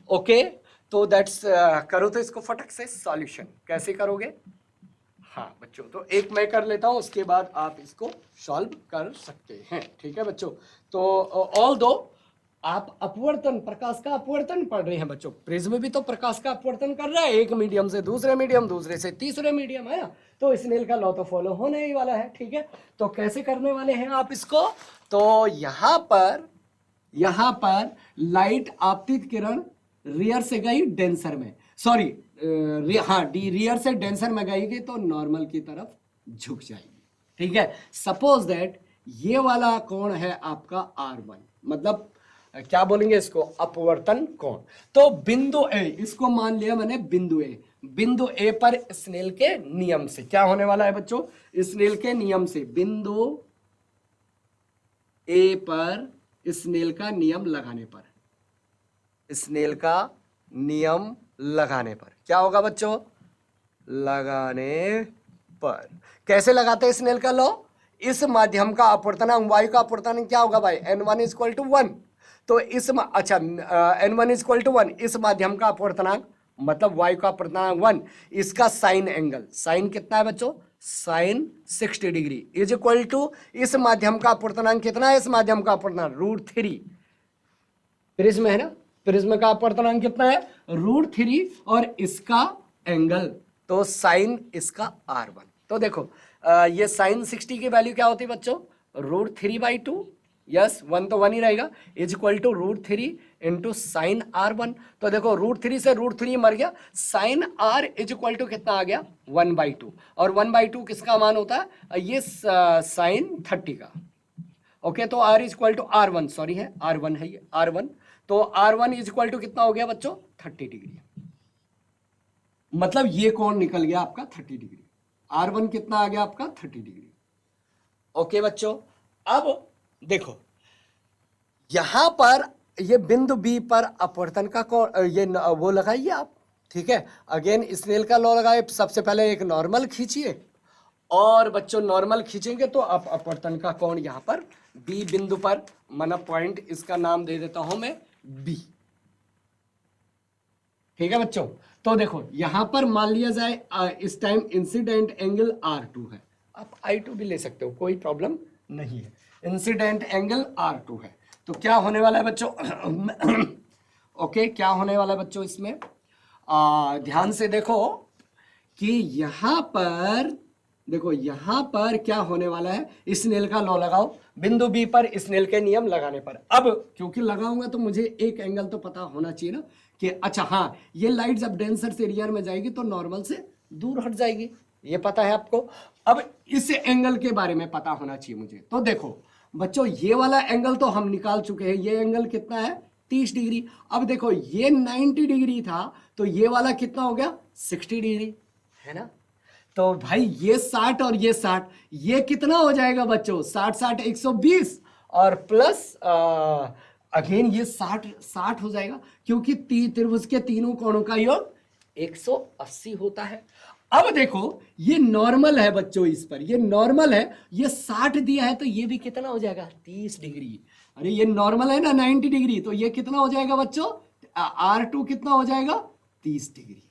[SPEAKER 1] ओके, तो दैट्स करो तो इसको फटक से सॉल्यूशन कैसे करोगे। हाँ बच्चों, तो एक मैं कर लेता हूं, उसके बाद आप इसको सॉल्व कर सकते हैं। ठीक है बच्चों, तो ऑल दो आप अपवर्तन, प्रकाश का अपवर्तन पढ़ रहे हैं बच्चों, प्रिज्म भी तो प्रकाश का अपवर्तन कर रहा है, एक मीडियम से दूसरे मीडियम, दूसरे से तीसरे मीडियम, है ना, तो स्नेल का लॉ तो फॉलो होने ही वाला है। ठीक है, तो कैसे करने वाले हैं आप इसको, तो यहां पर लाइट आपतित किरण रियर से गई डेंसर में, सॉरी हाँ रियर से डेंसर में गई तो नॉर्मल की तरफ झुक जाएगी। ठीक है, सपोज दैट ये वाला कोण है आपका R1, मतलब क्या बोलेंगे इसको, अपवर्तन कोण। तो बिंदु ए, इसको मान लिया मैंने बिंदु ए, बिंदु ए पर स्नेल के नियम से क्या होने वाला है बच्चों, स्नेल के नियम से बिंदु ए पर स्नेल का नियम लगाने पर, स्नेल का नियम लगाने पर क्या होगा बच्चों, लगाने पर कैसे लगाते हैं स्नेल का लॉ, इस माध्यम का अपवर्तनांक, वायु का अपवर्तनांक क्या होगा भाई, n1 = 1, तो इस अच्छा n1 = 1, इस माध्यम का अपवर्तनांक मतलब वायु का अपवर्तनांक 1, इसका साइन एंगल, साइन कितना है बच्चों, sine 60 degree is equal to इस माध्यम का अपवर्तनांक कितना है, इस माध्यम का अपवर्तनांक √3, प्रिज्म है ना, प्रिज्म का अपवर्तनांक कितना है √3 और इसका एंगल तो साइन इसका R1। तो देखो ये साइन 60 की वैल्यू क्या होती है बच्चों, √3/2, यस 1 तो 1 ही रहेगा, is equal to √3 into sine R1। तो देखो √3 से √3 मर गया, sine R is equal to कितना आ गया 1/2, और 1/2 किसका मान होता है, ये साइन 30 का, ओके, तो R is equal to R1, sorry है R1 है ये R1, तो R1 इज इक्वल टू कितना हो गया बच्चों 30 डिग्री। मतलब ये कोण निकल गया आपका 30 डिग्री। R1 कितना आ गया आपका 30 डिग्री। ओके बच्चों, अब देखो यहां पर ये बिंदु बी पर अपवर्तन का कोण ये वो लगाइए आप, ठीक है। अगेन स्नेल का लॉ लगाए, सबसे पहले एक नॉर्मल खींचिए और बच्चों नॉर्मल खींचेंगे तो आप अपवर्तन का कोण यहां पर बी बिंदु पर, माना पॉइंट इसका नाम दे देता हूं मैं बी, ठीक है बच्चों। तो देखो यहां पर मान लिया जाए इस टाइम इंसिडेंट एंगल R2 है, आप I2 भी ले सकते हो, कोई प्रॉब्लम नहीं है। इंसिडेंट एंगल R2 है, तो क्या होने वाला है बच्चों ओके, क्या होने वाला है बच्चों इसमें ध्यान से देखो कि यहां पर देखो, यहां पर क्या होने वाला है, स्नेल का लॉ लगाओ बिंदु बी पर स्नेल के नियम लगाने पर। अब क्योंकि लगाऊंगा तो मुझे एक एंगल तो पता होना चाहिए ना कि अच्छा हाँ ये लाइट जब डेंसर से रियर में जाएगी तो नॉर्मल से दूर हट जाएगी, ये पता है आपको। अब इस एंगल के बारे में पता होना चाहिए मुझे। तो देखो बच्चों ये वाला एंगल तो हम निकाल चुके हैं, ये एंगल कितना है 30 डिग्री। अब देखो ये 90 डिग्री था तो ये वाला कितना हो गया 60 डिग्री, है ना। तो भाई ये 60 और ये 60, ये कितना हो जाएगा बच्चों 60 60 120 और प्लस अगेन ये 60 60 हो जाएगा, क्योंकि त्रिभुज के तीनों कोणों का योग 180 होता है। अब देखो ये नॉर्मल है बच्चों, इस पर ये नॉर्मल है, ये 60 दिया है तो ये भी कितना हो जाएगा 30 डिग्री। अरे ये नॉर्मल है ना 90 डिग्री, तो ये कितना हो जाएगा बच्चों R2 कितना हो जाएगा 30 डिग्री।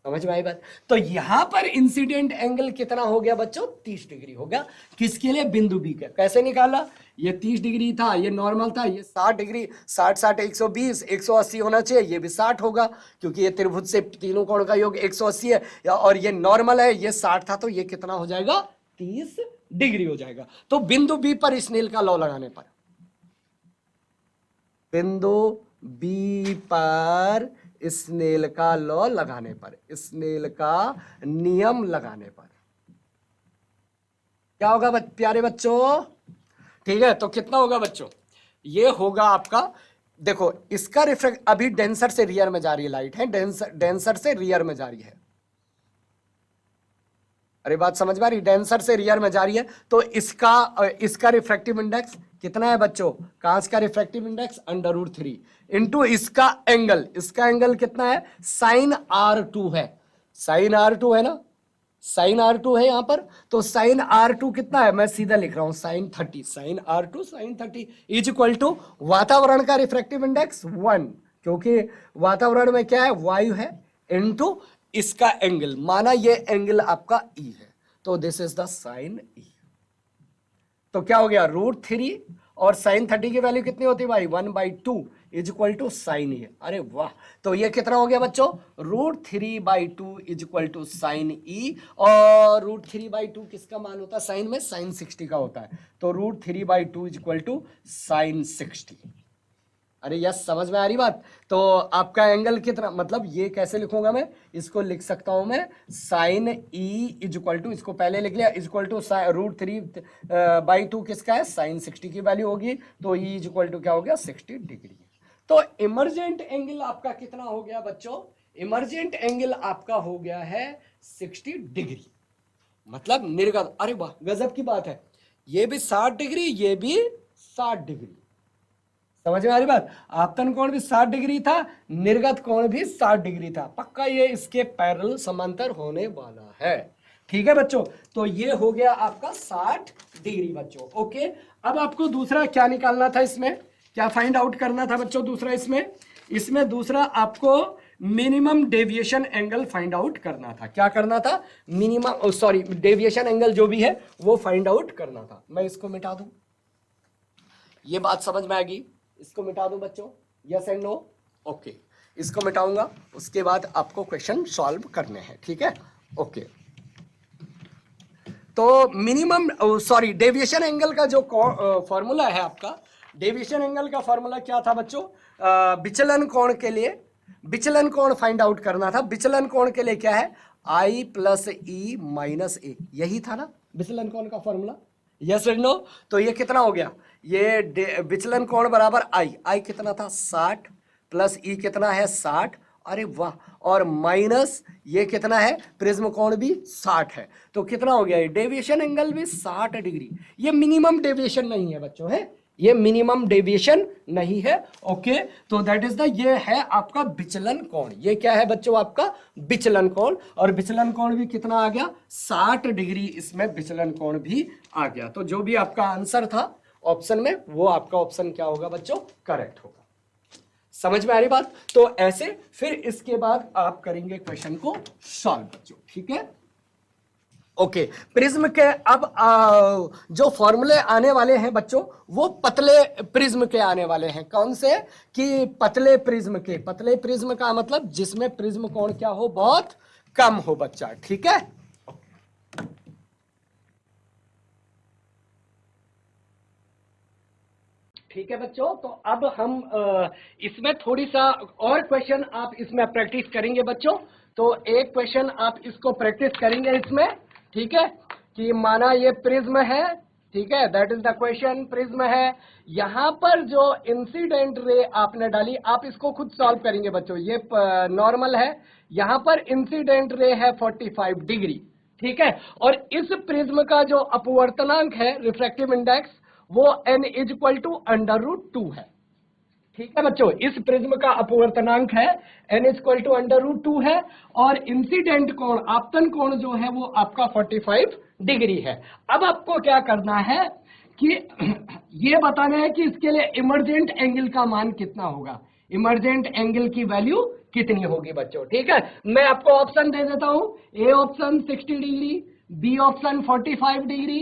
[SPEAKER 1] समझ में आई बात। तो यहां पर इंसिडेंट एंगल कितना हो गया बच्चों 30 डिग्री हो गया, किसके लिए बिंदु बी का। कैसे निकाला, ये 30 डिग्री था, ये नॉर्मल था, ये 60 डिग्री, 60 60 120 180 होना चाहिए, ये भी 60 होगा क्योंकि ये त्रिभुज से तीनों कोण का योग 180 है और ये नॉर्मल है, ये 60 था तो ये कितना हो जाएगा 30 डिग्री हो जाएगा। तो बिंदु बी पर स्नेल का लॉ लगाने पर, बिंदु बी पर स्नेल का लॉ लगाने पर, स्नेल का नियम लगाने पर क्या होगा प्यारे बच्चों, ठीक है। तो कितना होगा बच्चों, ये होगा आपका, देखो इसका रिफ्लेक्ट अभी डेंसर से रियर में जा रही है लाइट है, डेंसर से रियर में जा रही है। अरे बात समझ में आ रही, डेंसर से रियर में जा रही है तो इसका रिफ्रैक्टिव इंडेक्स कितना है बच्चों, कांच का रिफ्रैक्टिव इंडेक्स √3 इंटू इसका एंगल कितना है sin R2 है, sin R2 है ना, sin R2 है यहां पर। तो sin R2 कितना है, मैं सीधा लिख रहा हूं sin 30, sin R2 sin 30 is equal to वातावरण का रिफ्रैक्टिव इंडेक्स 1, क्योंकि वातावरण में क्या है वायु है, इनटू इसका एंगल, माना ये एंगल आपका E है तो this is the sine E। तो क्या हो गया √3 और sin 30 की वैल्यू कितनी होती है भाई 1/2 is equal to sine E। अरे वाह, तो ये कितना हो गया बच्चों √3/2 is equal to sine E, और √3/2 किसका मान होता है साइन में, साइन 60 का होता है, तो √3/2 इज इक्वल टू साइन 60। अरे यस समझ में आ रही बात। तो आपका एंगल कितना, मतलब ये कैसे लिखूंगा मैं, इसको लिख सकता हूं मैं sine E is equal to, इसको पहले लिख लिया इज इक्वल टू √3/2 किसका है साइन 60 की वैल्यू होगी, तो E इज इक्वल टू क्या हो गया 60 डिग्री। तो इमर्जेंट एंगल आपका कितना हो गया बच्चों, इमर्जेंट एंगल आपका हो गया है 60 डिग्री, मतलब निर्गत। अरे वाह गजब की बात है, ये भी 60 डिग्री ये भी 60 डिग्री, समझ में आ रही बात। आपतन कोण भी 60 डिग्री था, निर्गत कोण भी 60 डिग्री था, पक्का ये इसके पैरेलल समांतर होने वाला है, ठीक है बच्चों। तो ये हो गया आपका 60 डिग्री बच्चों। ओके, अब आपको दूसरा क्या निकालना था, इसमें क्या फाइंड आउट करना था बच्चों दूसरा, इसमें दूसरा आपको minimum deviation angle find out करना था। क्या करना था, मिनिमम सॉरी डेविएशन एंगल जो भी है वो फाइंड आउट करना था। मैं इसको मिटा दूं, ये बात समझ में आएगी, इसको मिटा दूं बच्चों, यस एंड नो। ओके, इसको मिटाऊंगा, उसके बाद आपको क्वेश्चन सॉल्व करने हैं, ठीक है। ओके, तो मिनिमम सॉरी डेविएशन एंगल का जो फॉर्मूला है आपका, डेविएशन एंगल का फॉर्मूला क्या था बच्चों, विचलन कोण के लिए विचलन कोण फाइंड आउट करना था। विचलन कोण के लिए क्या है I + E - A, यही था ना विचलन कोण का फॉर्मूला, यस और नो? तो ये कितना हो गया, ये विचलन कोण बराबर आई, आई कितना था 60 प्लस ई कितना है 60, अरे वाह, और माइनस ये कितना है प्रिज्म कोण भी 60 है, तो कितना हो गया ये डेविएशन एंगल भी 60 डिग्री। ये मिनिमम डेविएशन नहीं है बच्चों, है ये मिनिमम डेविएशन नहीं है। ओके, तो दैट इज द, ये है आपका विचलन कोण, ये क्या है बच्चों आपका विचलन कोण, और विचलन कोण भी कितना आ गया 60 डिग्री, इसमें विचलन कोण भी आ गया। तो जो भी आपका आंसर था ऑप्शन में, वो आपका ऑप्शन क्या होगा बच्चों, करेक्ट होगा। समझ में आ रही बात? तो ऐसे फिर इसके बाद आप करेंगे क्वेश्चन को सॉल्व बच्चों, ठीक है। ओके, प्रिज्म के अब जो फॉर्मूले आने वाले हैं बच्चों, वो पतले प्रिज्म के आने वाले हैं। कौन से? कि पतले प्रिज्म के। पतले प्रिज्म का मतलब जिसमें प्रिज्म कोण क्या हो, बहुत कम हो बच्चा, ठीक है। ठीक है बच्चों, तो अब हम इसमें थोड़ी सा और क्वेश्चन आप इसमें प्रैक्टिस करेंगे बच्चों। तो एक क्वेश्चन आप इसको प्रैक्टिस करेंगे इसमें, ठीक है, कि माना ये प्रिज्म है, ठीक है, that is the question, prism है, यहां पर जो इंसिडेंट रे आपने डाली, आप इसको खुद सॉल्व करेंगे बच्चों। ये नॉर्मल है, यहां पर इंसिडेंट रे है 45 डिग्री, ठीक है, और इस प्रिज्म का जो अपवर्तनांक है, रिफ्रैक्टिव इंडेक्स, वो n इज इक्वल टू √2 है, ठीक है बच्चों। इस प्रिज्म का अपवर्तनांक है n इज इक्वल टू √2 है, और इंसिडेंट कोण, आपतन कोण जो है वो आपका 45 डिग्री है। अब आपको क्या करना है कि ये बताना है कि इसके लिए इमर्जेंट एंगल का मान कितना होगा, इमर्जेंट एंगल की वैल्यू कितनी होगी बच्चों, ठीक है। मैं आपको ऑप्शन दे देता हूं, A option 60 degree, B option 45 degree,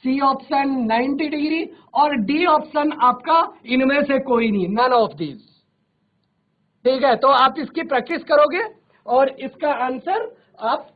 [SPEAKER 1] C option 90 degree, और डी ऑप्शन आपका इनमें से कोई नहीं, नन ऑफ दीज, ठीक है। तो आप इसकी प्रैक्टिस करोगे और इसका आंसर आप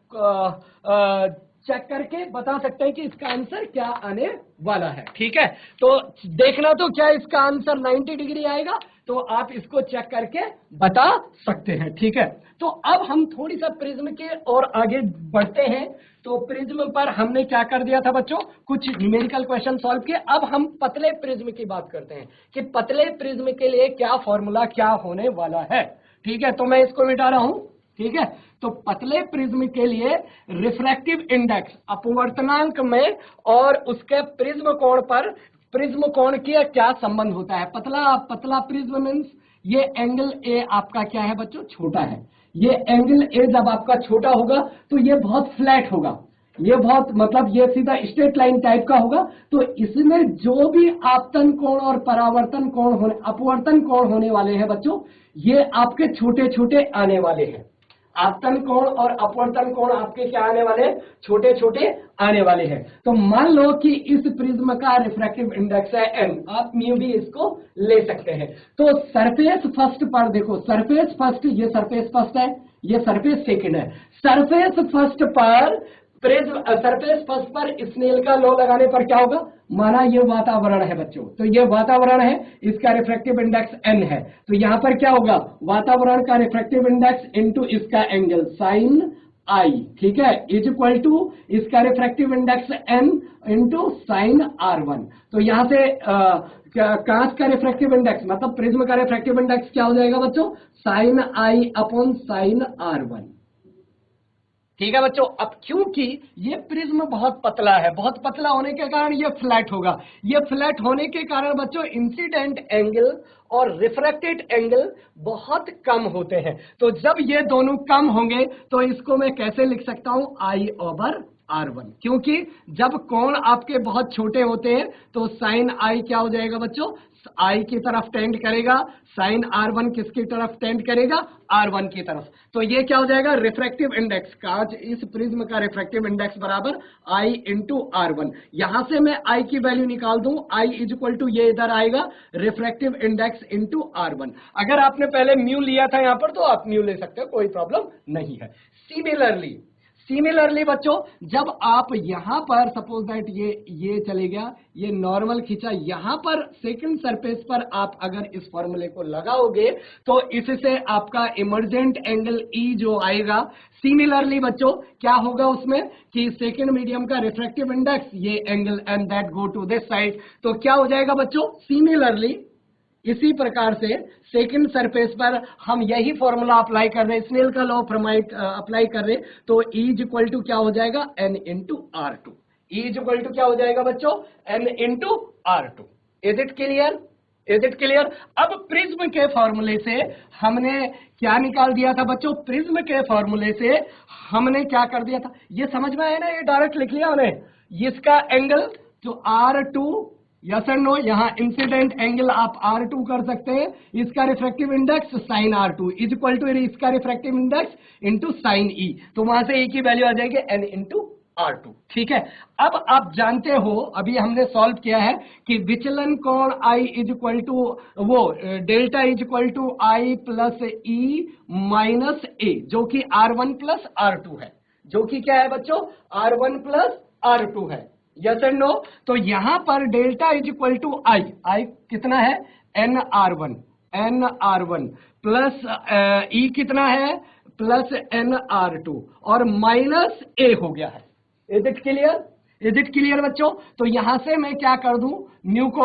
[SPEAKER 1] चेक करके बता सकते हैं कि इसका आंसर क्या आने वाला है, ठीक है। तो देखना तो क्या इसका आंसर 90 डिग्री आएगा, तो आप इसको चेक करके बता सकते हैं, ठीक है। तो अब हम थोड़ी सा प्रिज्म के और आगे बढ़ते हैं। तो प्रिज्म पर हमने क्या कर दिया था बच्चों, कुछ न्यूमेरिकल क्वेश्चन सॉल्व किए। अब हम पतले प्रिज्म की बात करते हैं कि पतले प्रिज्म के लिए क्या फॉर्मूला क्या होने वाला है, ठीक है। तो मैं इसको मिटा रहा हूं, ठीक है। तो पतले प्रिज्म के लिए रिफ्रैक्टिव इंडेक्स अपवर्तनांक में और उसके प्रिज्म कोण पर प्रिज्म कोण की क्या संबंध होता है। पतला प्रिज्म मीन्स ये एंगल ए आपका क्या है बच्चों, छोटा है। ये एंगल ए जब आपका छोटा होगा तो ये बहुत फ्लैट होगा, ये बहुत मतलब ये सीधा स्ट्रेट लाइन टाइप का होगा। तो इसमें जो भी आपतन कोण और परावर्तन कोण होने, अपवर्तन कोण होने वाले हैं बच्चों, ये आपके छोटे छोटे आने वाले हैं। आपतन कोण और अपवर्तन कोण आपके क्या आने वाले हैं, छोटे छोटे आने वाले हैं। तो मान लो कि इस प्रिज्म का रिफ्रैक्टिव इंडेक्स है n, आप म्यू भी इसको ले सकते हैं। तो सरफेस फर्स्ट पर देखो, सरफेस फर्स्ट, ये सरफेस फर्स्ट है, ये सरफेस सेकंड है। सरफेस फर्स्ट पर प्रिज्म, सरफेस फर्स्ट पर स्नेल का लॉ लगाने पर क्या होगा, माना ये वातावरण है बच्चों, तो ये वातावरण है, इसका रिफ्रैक्टिव इंडेक्स n है। तो यहां पर क्या होगा, वातावरण का रिफ्रैक्टिव इंडेक्स इनटू इसका एंगल साइन i, ठीक है, इज इक्वल टू इसका refractive index n into sine r1। तो यहां से कांच का रिफ्रैक्टिव इंडेक्स मतलब प्रिज्म का रिफ्रैक्टिव इंडेक्स क्या हो जाएगा बच्चों, sine i upon sign r1, ठीक है बच्चों। अब क्योंकि ये प्रिज्म बहुत पतला है, बहुत पतला होने के कारण ये फ्लैट होगा। ये फ्लैट होने के कारण बच्चों इंसिडेंट एंगल और रिफ्रैक्टेड एंगल बहुत कम होते हैं। तो जब ये दोनों कम होंगे तो इसको मैं कैसे लिख सकता हूं, I/R1, क्योंकि जब कोण आपके बहुत छोटे होते हैं तो साइन आई क्या हो जाएगा बच्चों, आई की तरफ टेंड करेगा, साइन R1 किसकी तरफ टेंड करेगा, R1 की तरफ। तो ये क्या हो जाएगा, रिफ्रैक्टिव इंडेक्स, कांच इस प्रिज्म का रिफ्रैक्टिव इंडेक्स बराबर I इंटू R1। यहां से मैं I की वैल्यू निकाल दूं, I इज इक्वल टू ये इधर आएगा रिफ्रैक्टिव इंडेक्स इंटू R1। अगर आपने पहले म्यू लिया था यहां पर तो आप म्यू ले सकते हो, कोई प्रॉब्लम नहीं है। सिमिलरली बच्चों, जब आप यहां पर सपोज दैट ये चले गया, ये नॉर्मल खींचा, यहां पर सेकंड सरफेस पर आप अगर इस फॉर्मूले को लगाओगे तो इससे आपका इमर्जेंट एंगल ई जो आएगा, सिमिलरली बच्चों क्या होगा उसमें कि सेकंड मीडियम का रिफ्रैक्टिव इंडेक्स ये angle and that go to this side, तो क्या हो जाएगा बच्चों, सिमिलरली इसी प्रकार से सेकंड सरफेस पर हम यही फॉर्मूला अप्लाई कर रहे हैं, स्नेल का लॉ अप्लाई कर रहे हैं, तो E इज इक्वल टू क्या हो जाएगा, N into R2। E is equal to क्या हो जाएगा बच्चों, N into R2। Is it clear, is it clear. अब प्रिज्म के फॉर्मूले से हमने क्या निकाल दिया था बच्चों, प्रिज्म के फॉर्मूले से हमने क्या कर दिया था, ये समझ में आया ना, ये डायरेक्ट लिख लिया हमने, इसका एंगल जो R2, यस एंड नो, यहां इंसिडेंट एंगल आप R2 कर सकते हैं, इसका refractive index sine R2 is equal to इसका refractive index into sine E, तो वहां से E की वैल्यू आ जाएगी N इंटू R2। ठीक है, अब आप जानते हो, अभी हमने सॉल्व किया है कि विचलन कोण I इज इक्वल टू वो delta is equal to I plus E minus A, जो कि R1 प्लस R2 है, जो कि क्या है बच्चों, R1 प्लस R2 है, यस एंड नो। तो यहां पर डेल्टा इज इक्वल टू आई कितना है, NR1 प्लस E कितना है, प्लस NR2 और माइनस A हो गया है। Is it clear, is it clear बच्चों। तो यहां से मैं क्या कर दूं, न्यू को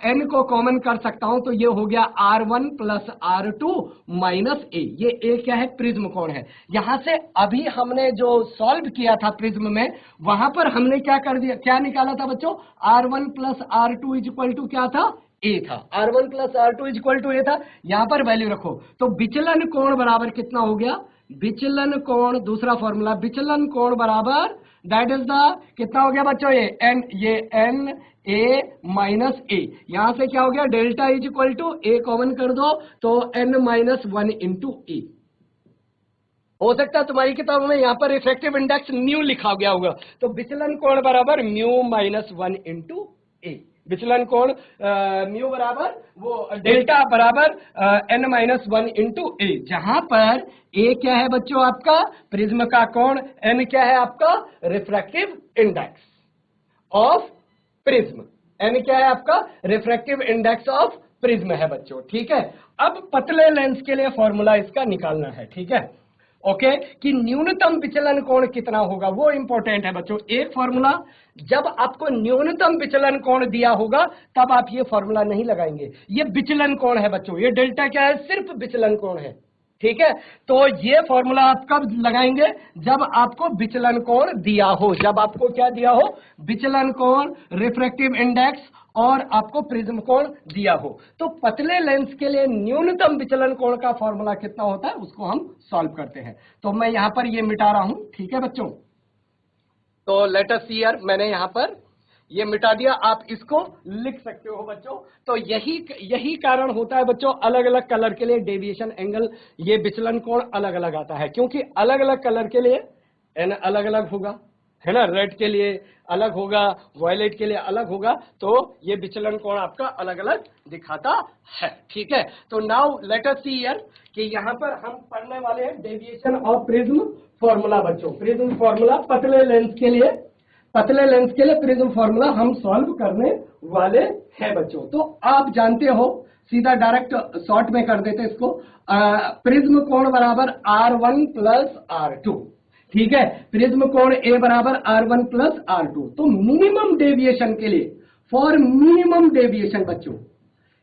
[SPEAKER 1] N को कॉमन कर सकता हूं, तो ये हो गया R1 plus R2 minus A, ये A क्या है, प्रिज्म कोण है। यहां से अभी हमने जो सॉल्व किया था प्रिज्म में, वहां पर हमने क्या कर दिया, क्या निकाला था बच्चों, R1 plus R2 is equal to क्या था, A था, R1 plus R2 is equal to A था, यहां पर वैल्यू रखो, तो विचलन कोण बराबर कितना हो गया, विचलन कोण, दूसरा फॉर्मूला, विचलन कोण बराबर दैट इज द कितना हो गया बच्चों, ये N A माइनस A, यहां से क्या हो गया, delta is equal to A common कर दो तो N माइनस 1 इंटू A। हो सकता है तुम्हारी किताबों में यहां पर रिफ्रैक्टिव इंडेक्स न्यू लिखा गया होगा, तो विचलन कोण बराबर म्यू माइनस 1 इंटू A, विचलन कोण म्यू बराबर वो डेल्टा बराबर N माइनस 1 इंटू A, जहां पर A क्या है बच्चों आपका प्रिज्म का कोण, N क्या है आपका refractive index of prism, N क्या है आपका रिफ्रैक्टिव इंडेक्स ऑफ प्रिज्म है बच्चों। ठीक है, अब पतले लेंस के लिए फॉर्मूला इसका निकालना है, ठीक है, ओके, कि न्यूनतम विचलन कोण कितना होगा, वो इंपॉर्टेंट है बच्चों। एक फॉर्मूला, जब आपको न्यूनतम विचलन कोण दिया होगा तब आप ये फॉर्मूला नहीं लगाएंगे, ये विचलन कोण है बच्चों, ये डेल्टा क्या है, सिर्फ विचलन कोण है, ठीक है। तो ये फॉर्मूला आप कब लगाएंगे, जब आपको विचलन कोण दिया हो, जब आपको क्या दिया हो, विचलन कोण, रिफ्रैक्टिव इंडेक्स और आपको प्रिज्म कोण दिया हो। तो पतले लेंस के लिए न्यूनतम विचलन कोण का फॉर्मूला कितना होता है, उसको हम सॉल्व करते हैं। तो मैं यहां पर ये मिटा रहा हूं, ठीक है बच्चों। तो लेट अस सी हियर, मैंने यहां पर ये मिटा दिया, आप इसको लिख सकते हो बच्चों। तो यही कारण होता है बच्चों, अलग अलग कलर के लिए डेविएशन एंगल, ये विचलन कोण अलग अलग आता है, क्योंकि अलग अलग कलर के लिए एन अलग अलग होगा, है ना, रेड के लिए अलग होगा, वायलेट के लिए अलग होगा, तो ये विचलन कोण आपका अलग अलग दिखाता है, ठीक है। तो now let us see here कि यहां पर हम पढ़ने वाले हैं डेविएशन ऑफ प्रिज्म फॉर्मूला बच्चों, प्रिज्म फॉर्मूला पतले लेंस के लिए, पतले लेंस के लिए प्रिज्म फॉर्मूला हम सॉल्व करने वाले हैं बच्चों। तो आप जानते हो, सीधा डायरेक्ट शॉर्ट में कर देते इसको, प्रिज्म कोण बराबर R1 प्लस R2, ठीक है, प्रिज्म कोण A बराबर R1 प्लस R2। तो मिनिमम डेविएशन के लिए, फॉर मिनिमम डेविएशन बच्चों,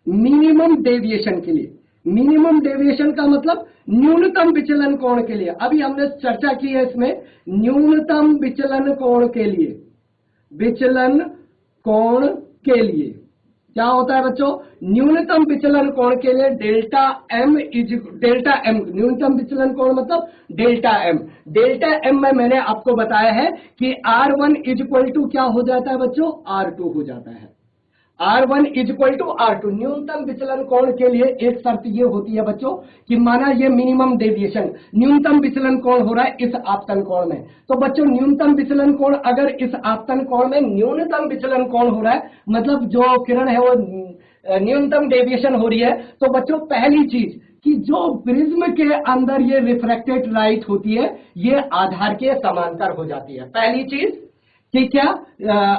[SPEAKER 1] मिनिमम डेविएशन के लिए, मिनिमम डेविएशन का मतलब न्यूनतम विचलन कोण के लिए, अभी हमने चर्चा की है इसमें, न्यूनतम विचलन कोण के लिए, विचलन कोण के लिए क्या होता है बच्चों, न्यूनतम विचलन कोण के लिए डेल्टा एम, न्यूनतम विचलन कोण मतलब डेल्टा एम। डेल्टा एम में मैंने आपको बताया है कि R1 इज इक्वल टू क्या हो जाता है बच्चों, R2 हो जाता है, R1 is equal to R2। न्यूनतम विचलन कोण के लिए एक शर्त ये होती है बच्चों कि माना ये मिनिमम डेविएशन, न्यूनतम विचलन कोण हो रहा है इस आपतन कोण में, तो बच्चों न्यूनतम विचलन कोण अगर इस आपतन कोण में न्यूनतम विचलन कोण हो रहा है, मतलब जो किरण है वो न्यूनतम डेविएशन हो रही है, तो बच्चों पहली चीज कि जो प्रिज्म के अंदर ये रिफ्रैक्टेड लाइट होती है ये आधार के समांतर हो जाती है। पहली चीज कि क्या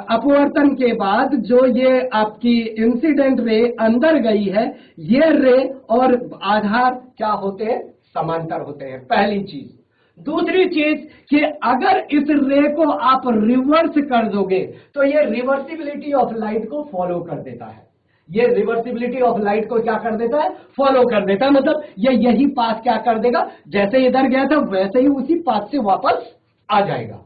[SPEAKER 1] अपवर्तन के बाद जो ये आपकी इंसिडेंट रे अंदर गई है, ये रे और आधार क्या होते हैं, समांतर होते हैं, पहली चीज। दूसरी चीज कि अगर इस रे को आप रिवर्स कर दोगे तो ये रिवर्सिबिलिटी ऑफ लाइट को फॉलो कर देता है। ये रिवर्सिबिलिटी ऑफ लाइट को क्या कर देता है, फॉलो कर देता है। मतलब ये यही पाथ क्या कर देगा, जैसे इधर गया था वैसे ही उसी पाथ से वापस आ जाएगा।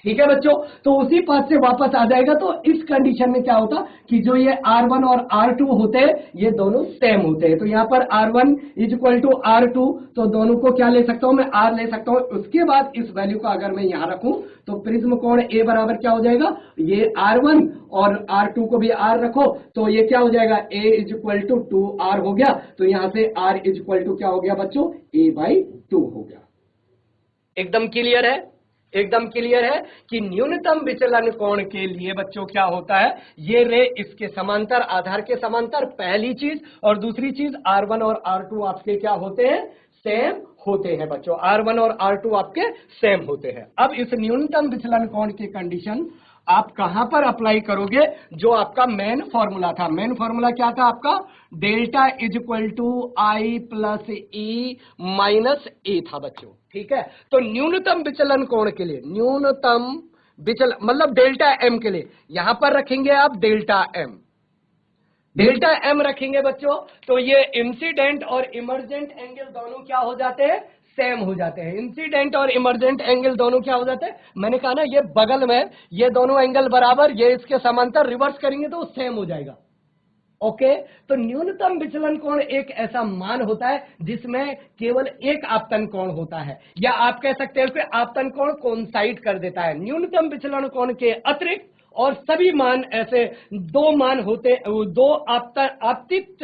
[SPEAKER 1] ठीक है बच्चों, तो उसी पाथ से वापस आ जाएगा। तो इस कंडीशन में क्या होता कि जो ये R1 और R2 होते हैं ये दोनों सेम होते हैं। तो यहां पर R1 is equal to R2, तो दोनों को क्या ले सकता हूं मैं, R ले सकता हूं। उसके बाद इस वैल्यू को अगर मैं यहां रखूं तो प्रिज्म कोण A बराबर क्या हो जाएगा, ये R1 और R2 को भी R रखो तो ये क्या हो जाएगा, A is equal to 2R हो गया। तो यहां से R इज इक्वल टू क्या हो गया बच्चों, A/2 हो गया। एकदम क्लियर है, एकदम क्लियर है कि न्यूनतम विचलन कोण के लिए बच्चों क्या होता है, ये रे इसके समांतर, आधार के समांतर, पहली चीज। और दूसरी चीज R1 और R2 आपके क्या होते हैं, सेम होते हैं बच्चों। R1 और R2 आपके सेम होते हैं। अब इस न्यूनतम विचलन कोण की कंडीशन आप कहां पर अप्लाई करोगे, जो आपका मेन फॉर्मूला था। मेन फॉर्मूला क्या था आपका, delta is equal to I plus E minus A था बच्चों। ठीक है, तो न्यूनतम विचलन कोण के लिए, न्यूनतम विचलन मतलब डेल्टा M के लिए यहां पर रखेंगे आप डेल्टा M, डेल्टा M रखेंगे बच्चों, तो ये इंसिडेंट और इमर्जेंट एंगल दोनों क्या हो जाते हैं, सेम हो जाते हैं। इंसिडेंट और इमर्जेंट एंगल दोनों क्या हो जाते हैं, मैंने कहा ना ये बगल में, ये दोनों एंगल बराबर, ये इसके समांतर, रिवर्स करेंगे तो सेम हो जाएगा। ओके, तो न्यूनतम विचलन कोण एक ऐसा मान होता है जिसमें केवल एक आपतन कोण होता है, या आप कह सकते हैं कि आपतन कोण कोइंसाइड कर देता है। न्यूनतम विचलन कोण के अतिरिक्त और सभी मान ऐसे दो मान होते, दो आपतित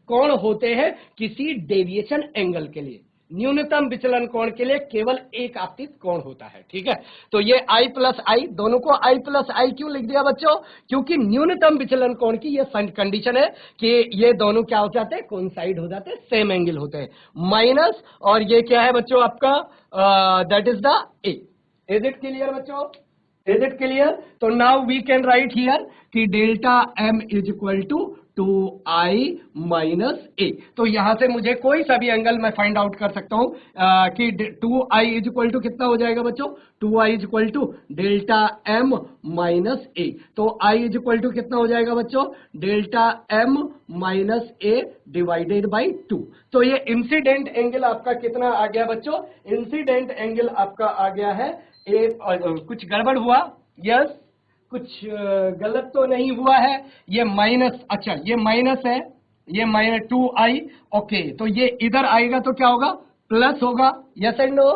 [SPEAKER 1] कोण होते हैं किसी डेविएशन एंगल के लिए। न्यूनतम विचलन कोण के लिए केवल एक आपतित कोण होता है। ठीक है, तो ये I प्लस आई, दोनों को I प्लस आई क्यों लिख दिया बच्चों, क्योंकि न्यूनतम विचलन कोण की ये कंडीशन है कि ये दोनों क्या हो जाते हैं, कोइंसाइड हो जाते हैं, सेम एंगल होते हैं। माइनस, और ये क्या है बच्चों आपका, that is the A। Is it clear बच्चों, इज इट क्लियर। तो now we can write here कि delta M is equal to 2I minus A। तो यहां से मुझे कोई सा भी एंगल मैं फाइंड आउट कर सकता हूं कि 2I इज इक्वल टू कितना हो जाएगा बच्चों, 2I is equal to delta M minus A। तो I इज इक्वल टू कितना हो जाएगा बच्चों, delta M minus A divided by 2। तो ये इंसिडेंट एंगल आपका कितना आ गया बच्चों, इंसिडेंट एंगल आपका आ गया है कुछ गड़बड़ हुआ, यस कुछ गलत तो नहीं हुआ है, ये माइनस, अच्छा ये माइनस है, ये माइनस 2I। ओके, तो ये इधर आएगा तो क्या होगा, प्लस होगा, yes and no,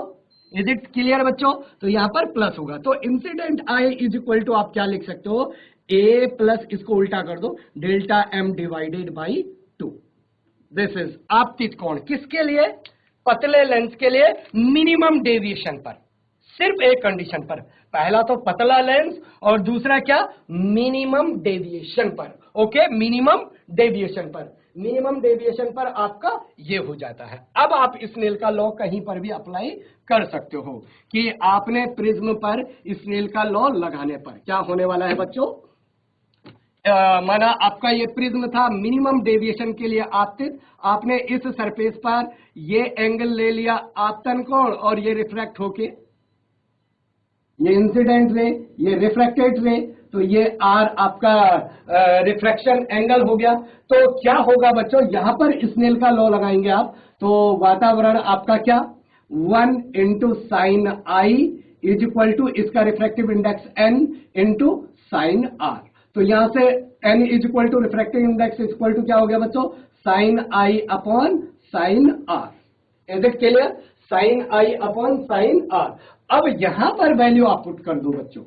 [SPEAKER 1] is it clear बच्चों। तो यहां पर प्लस होगा, तो incident I is equal to आप क्या लिख सकते हो, A प्लस, इसको उल्टा कर दो, delta M divided by 2। This is आपतित कोण, किसके लिए, पतले लेंस के लिए, मिनिमम डेविएशन पर, सिर्फ एक कंडीशन पर, पहला तो पतला लेंस और दूसरा क्या, मिनिमम डेविएशन पर। ओके, मिनिमम डेविएशन पर, मिनिमम डेविएशन पर आपका ये हो जाता है। अब आप स्नेल का लॉ कहीं पर भी अप्लाई कर सकते हो कि आपने प्रिज्म पर स्नेल का लॉ लगाने पर क्या होने वाला है बच्चों, माना आपका ये प्रिज्म था मिनिमम डेविएशन के लिए आपतित, आपने इस सरफेस पर ये एंगल ले लिया आपतन कोण, और ये रिफ्रैक्ट होके ये इंसिडेंट रे, ये रिफ्रैक्टेड रे, तो ये R आपका रिफ्रैक्शन एंगल हो गया। तो क्या होगा बच्चों, यहां पर स्नेल का लॉ लगाएंगे आप, तो वातावरण आपका क्या, 1 into sine I is equal to इसका refractive index N into sine R। तो यहां से N is equal to refractive index is equal to क्या हो गया बच्चों, sine I upon sine R। Is it clear, sine I upon sine R। अब यहां पर वैल्यू आप पुट कर दो बच्चों,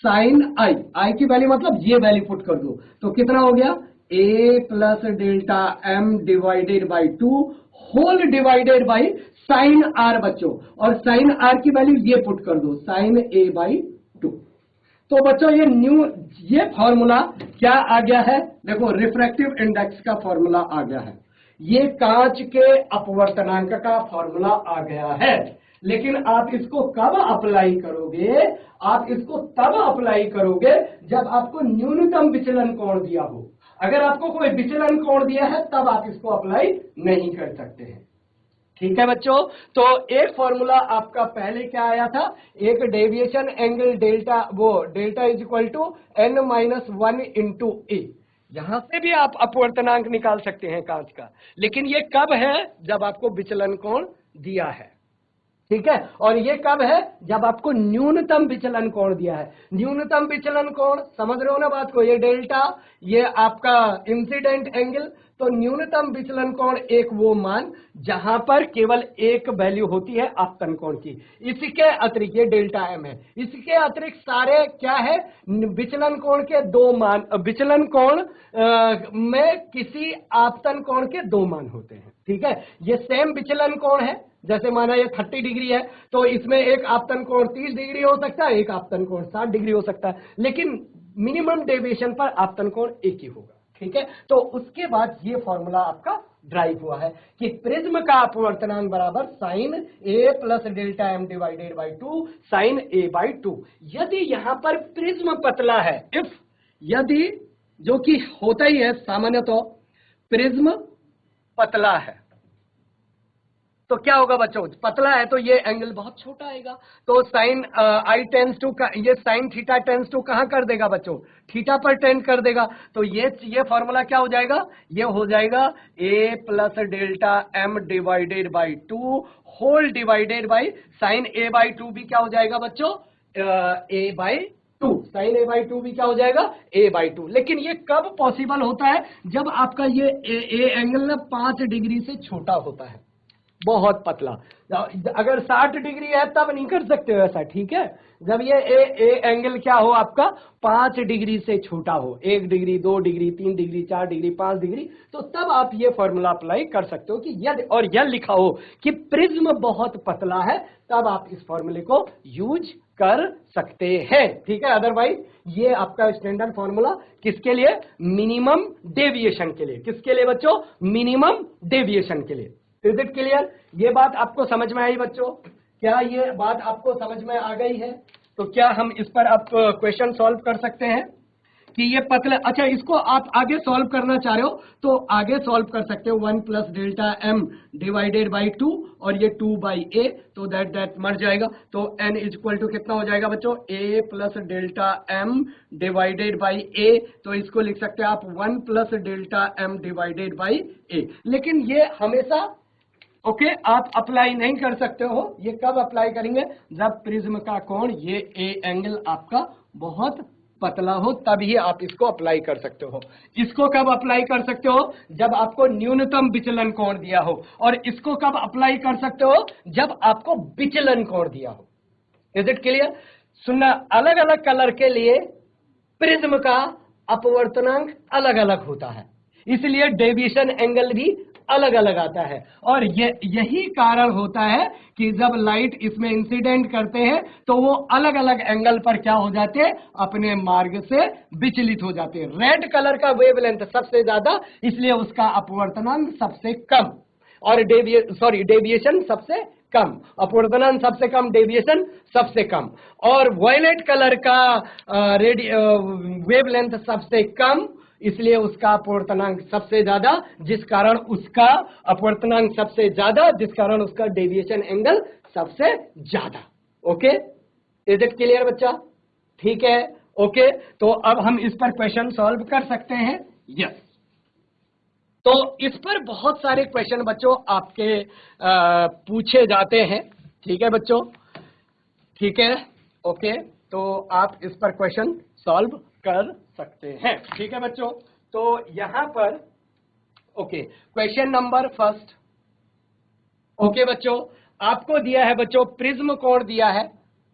[SPEAKER 1] साइन I की वैल्यू मतलब ये वैल्यू पुट कर दो, तो कितना हो गया, A plus delta M divided by 2 whole divided by sine R बच्चों, और साइन R की वैल्यू ये पुट कर दो, साइन A बाई 2। तो बच्चों ये फॉर्मूला क्या आ गया है, देखो रिफ्रैक्टिव इंडेक्स का फॉर्मूला आ गया है। ये कांच के अपवर्तनांक का फॉर्मूला आ गया है। लेकिन आप इसको कब अप्लाई करोगे? आप इसको तब अप्लाई करोगे जब आपको न्यूनतम विचलन कोण दिया हो। अगर आपको कोई विचलन कोण दिया है तब आप इसको अप्लाई नहीं कर सकते हैं। ठीक है बच्चों, तो एक फॉर्मूला आपका पहले क्या आया था, एक डेविएशन एंगल डेल्टा, वो delta is equal to n-1 into A. यहां से भी आप अपवर्तनांक निकाल सकते हैं कांच का, लेकिन ये कब है? जब आपको विचलन कोण दिया है। ठीक है, और ये कब है? जब आपको न्यूनतम विचलन कोण दिया है। न्यूनतम विचलन कोण समझ रहे हो ना बात को? ये डेल्टा, ये आपका इंसिडेंट एंगल। तो न्यूनतम विचलन कोण एक वो मान जहां पर केवल एक वैल्यू होती है आपतन कोण की। इसके अतिरिक्त ये डेल्टा एम है, इसके अतिरिक्त सारे क्या है? विचलन कोण के दो मान, विचलन कोण में किसी आपतन कोण के दो मान होते हैं। ठीक है, ये सेम विचलन कोण है। जैसे माना ये 30 डिग्री है, तो इसमें एक आपतन कोण 30 डिग्री हो सकता है, एक आपतन कोण 60 डिग्री हो सकता है, लेकिन मिनिमम डेविएशन पर आपतन कोण एक ही होगा। ठीक है, तो उसके बाद ये फॉर्मूला आपका ड्राइव हुआ है कि प्रिज्म का अपवर्तनांक बराबर sine A plus delta M divided by 2 sine A by 2। यदि यहां पर प्रिज्म पतला है, इफ, यदि, जो कि होता ही है सामान्यतः, प्रिज्म पतला है तो क्या होगा बच्चों? पतला है तो ये एंगल बहुत छोटा आएगा, तो साइन आई टेंस टू, ये साइन थीटा टेंस टू कहां कर देगा बच्चों? थीटा पर टेंड कर देगा। तो ये फॉर्मूला क्या हो जाएगा? ये हो जाएगा A plus delta M divided by 2 whole divided by sine A by 2 भी क्या हो जाएगा बच्चों? A by 2, sine A by 2 भी क्या हो जाएगा? A by 2। लेकिन ये कब पॉसिबल होता है? जब आपका ये ए एंगल ना 5 डिग्री से छोटा होता है, बहुत पतला। अगर 60 डिग्री है तब नहीं कर सकते हो ऐसा। ठीक है, जब ये ए एंगल क्या हो आपका 5 डिग्री से छोटा हो, 1 degree 2 degree 3 degree 4 degree 5 degree, तो तब आप ये फॉर्मूला अप्लाई कर सकते हो कि यदि, और यह लिखा हो कि प्रिज्म बहुत पतला है, तब आप इस फॉर्मूले को यूज कर सकते हैं। ठीक है, अदरवाइज ये आपका स्टैंडर्ड फॉर्मूला किसके लिए? मिनिमम डेविएशन के लिए। किसके लिए बच्चों? मिनिमम डेविएशन के लिए। Is it clear? ये बात आपको समझ में आई बच्चों? क्या ये बात आपको समझ में आ गई है? तो क्या हम इस पर आप क्वेश्चन सॉल्व कर सकते हैं कि ये पतले, अच्छा इसको आप आगे सॉल्व करना चाह रहे हो तो आगे सॉल्व कर सकते हो। 1 plus delta M divided by 2 और ये 2 बाई ए, तो दैट मर जाएगा। तो n इज इक्वल टू कितना हो जाएगा बच्चों? a plus delta M divided by A. तो इसको लिख सकते हैं आप 1 plus delta M divided by A. लेकिन ये हमेशा ओके आप अप्लाई नहीं कर सकते हो। ये कब अप्लाई करेंगे? जब प्रिज्म का कोण, ये ए एंगल आपका बहुत पतला हो, तभी आप इसको अप्लाई कर सकते हो। इसको कब अप्लाई कर सकते हो? जब आपको न्यूनतम विचलन कोण दिया हो। और इसको कब अप्लाई कर सकते हो? जब आपको विचलन कोण दिया हो। Is it clear? सुनना, अलग अलग कलर के लिए प्रिज्म का अपवर्तनांक अलग अलग होता है, इसलिए डेविएशन एंगल भी अलग अलग आता है। और यही कारण होता है कि जब लाइट इसमें इंसिडेंट करते हैं तो वो अलग अलग एंगल पर क्या हो जाते हैं? अपने मार्ग से विचलित हो जाते हैं। रेड कलर का वेवलेंथ सबसे ज्यादा, इसलिए उसका अपवर्तनांक सबसे कम, और डेविएशन सबसे कम। अपवर्तनांक सबसे कम, डेविएशन सबसे कम। और वायलेट कलर का वेवलेंथ सबसे कम, इसलिए उसका अपवर्तनांक सबसे ज्यादा, जिस कारण उसका अपवर्तनांक सबसे ज्यादा, जिस कारण उसका डेविएशन एंगल सबसे ज्यादा। ओके, इज इट क्लियर बच्चा? ठीक है, ओके। तो अब हम इस पर क्वेश्चन सॉल्व कर सकते हैं। यस, तो इस पर बहुत सारे क्वेश्चन बच्चों आपके पूछे जाते हैं। ठीक है बच्चों, ठीक है, ओके। तो आप इस पर क्वेश्चन सॉल्व कर सकते हैं। ठीक है बच्चों, तो यहां पर okay, question number first. Okay बच्चों, आपको दिया है बच्चों प्रिज्म कोण दिया है,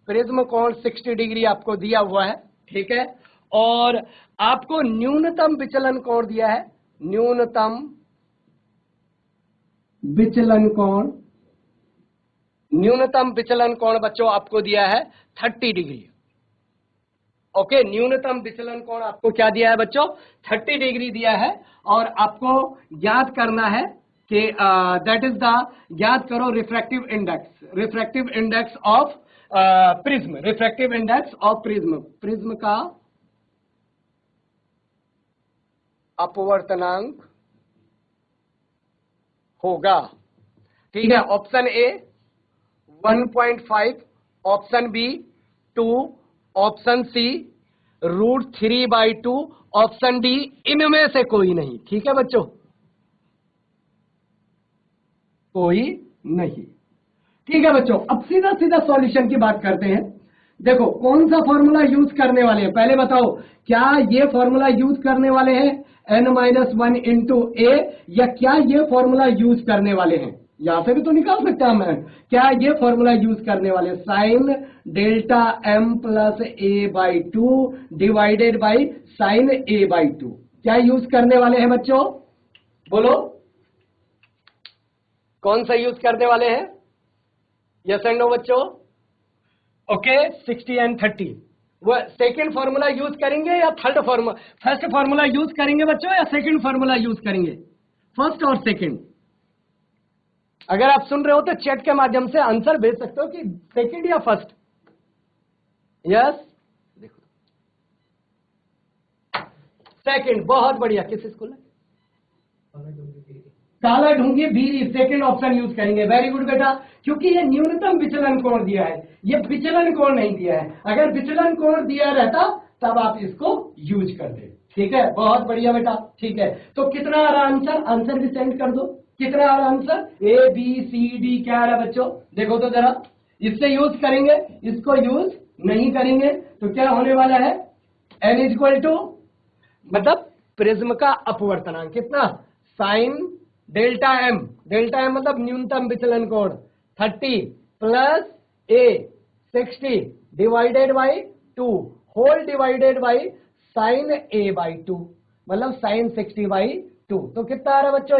[SPEAKER 1] प्रिज्म कोण 60 डिग्री आपको दिया हुआ है। ठीक है, और आपको न्यूनतम विचलन कोण दिया है, न्यूनतम विचलन कोण, न्यूनतम विचलन कोण बच्चों आपको दिया है 30 डिग्री। ओके, न्यूनतम विचलन कोण आपको क्या दिया है बच्चों? 30 डिग्री दिया है। और आपको याद करना है कि दैट इज द, याद करो refractive index of prism, refractive index of prism, prism का अपवर्तनांक होगा, ठीक है। Option A 1.5, option B 2, option C √3/2, option D इनमें से कोई नहीं, ठीक है बच्चों, कोई नहीं, ठीक है बच्चों। अब सीधा सीधा सॉल्यूशन की बात करते हैं। देखो कौन सा फॉर्मूला यूज करने वाले हैं, पहले बताओ, क्या ये फॉर्मूला यूज करने वाले हैं n-1 इंटू ए, या क्या ये फॉर्मूला यूज करने वाले हैं, यहां से भी तो निकाल सकता हूं मैं, क्या ये फॉर्मूला यूज करने वाले sign delta m plus a/2 divided by sine a/2, क्या यूज करने वाले हैं बच्चों, बोलो कौन सा यूज करने वाले हैं, यस एंड नो बच्चों। ओके 60 एंड 30, वो सेकेंड फॉर्मूला यूज करेंगे या third formula, first formula use करेंगे बच्चों या सेकेंड फॉर्मूला यूज करेंगे, फर्स्ट और सेकेंड। अगर आप सुन रहे हो तो चैट के माध्यम से आंसर भेज सकते हो कि सेकेंड या फर्स्ट, यस देखो सेकेंड, बहुत बढ़िया। किस स्कूल में, काला ढूंढिए बीरी, सेकंड ऑप्शन यूज करेंगे, वेरी गुड बेटा, क्योंकि ये न्यूनतम विचलन कोण दिया है, ये विचलन कोण नहीं दिया है, अगर विचलन कोण दिया रहता तब आप इसको यूज करते, ठीक है, बहुत बढ़िया बेटा, ठीक है। तो कितना आ रहा आंसर, आंसर भी सेंड कर दो, कितना आ रहा answer, A B C D, क्या आ रहा बच्चों, देखो तो जरा, इससे यूज करेंगे, इसको यूज नहीं करेंगे, तो क्या होने वाला है, n इक्वल टू, मतलब प्रिज्म का अपवर्तनांक कितना, sine delta m, delta m मतलब न्यूनतम विचलन कोण 30 plus a 60 divided by 2 whole divided by sine a/2, मतलब साइन 60/2, तो कितना आ रहा है बच्चों,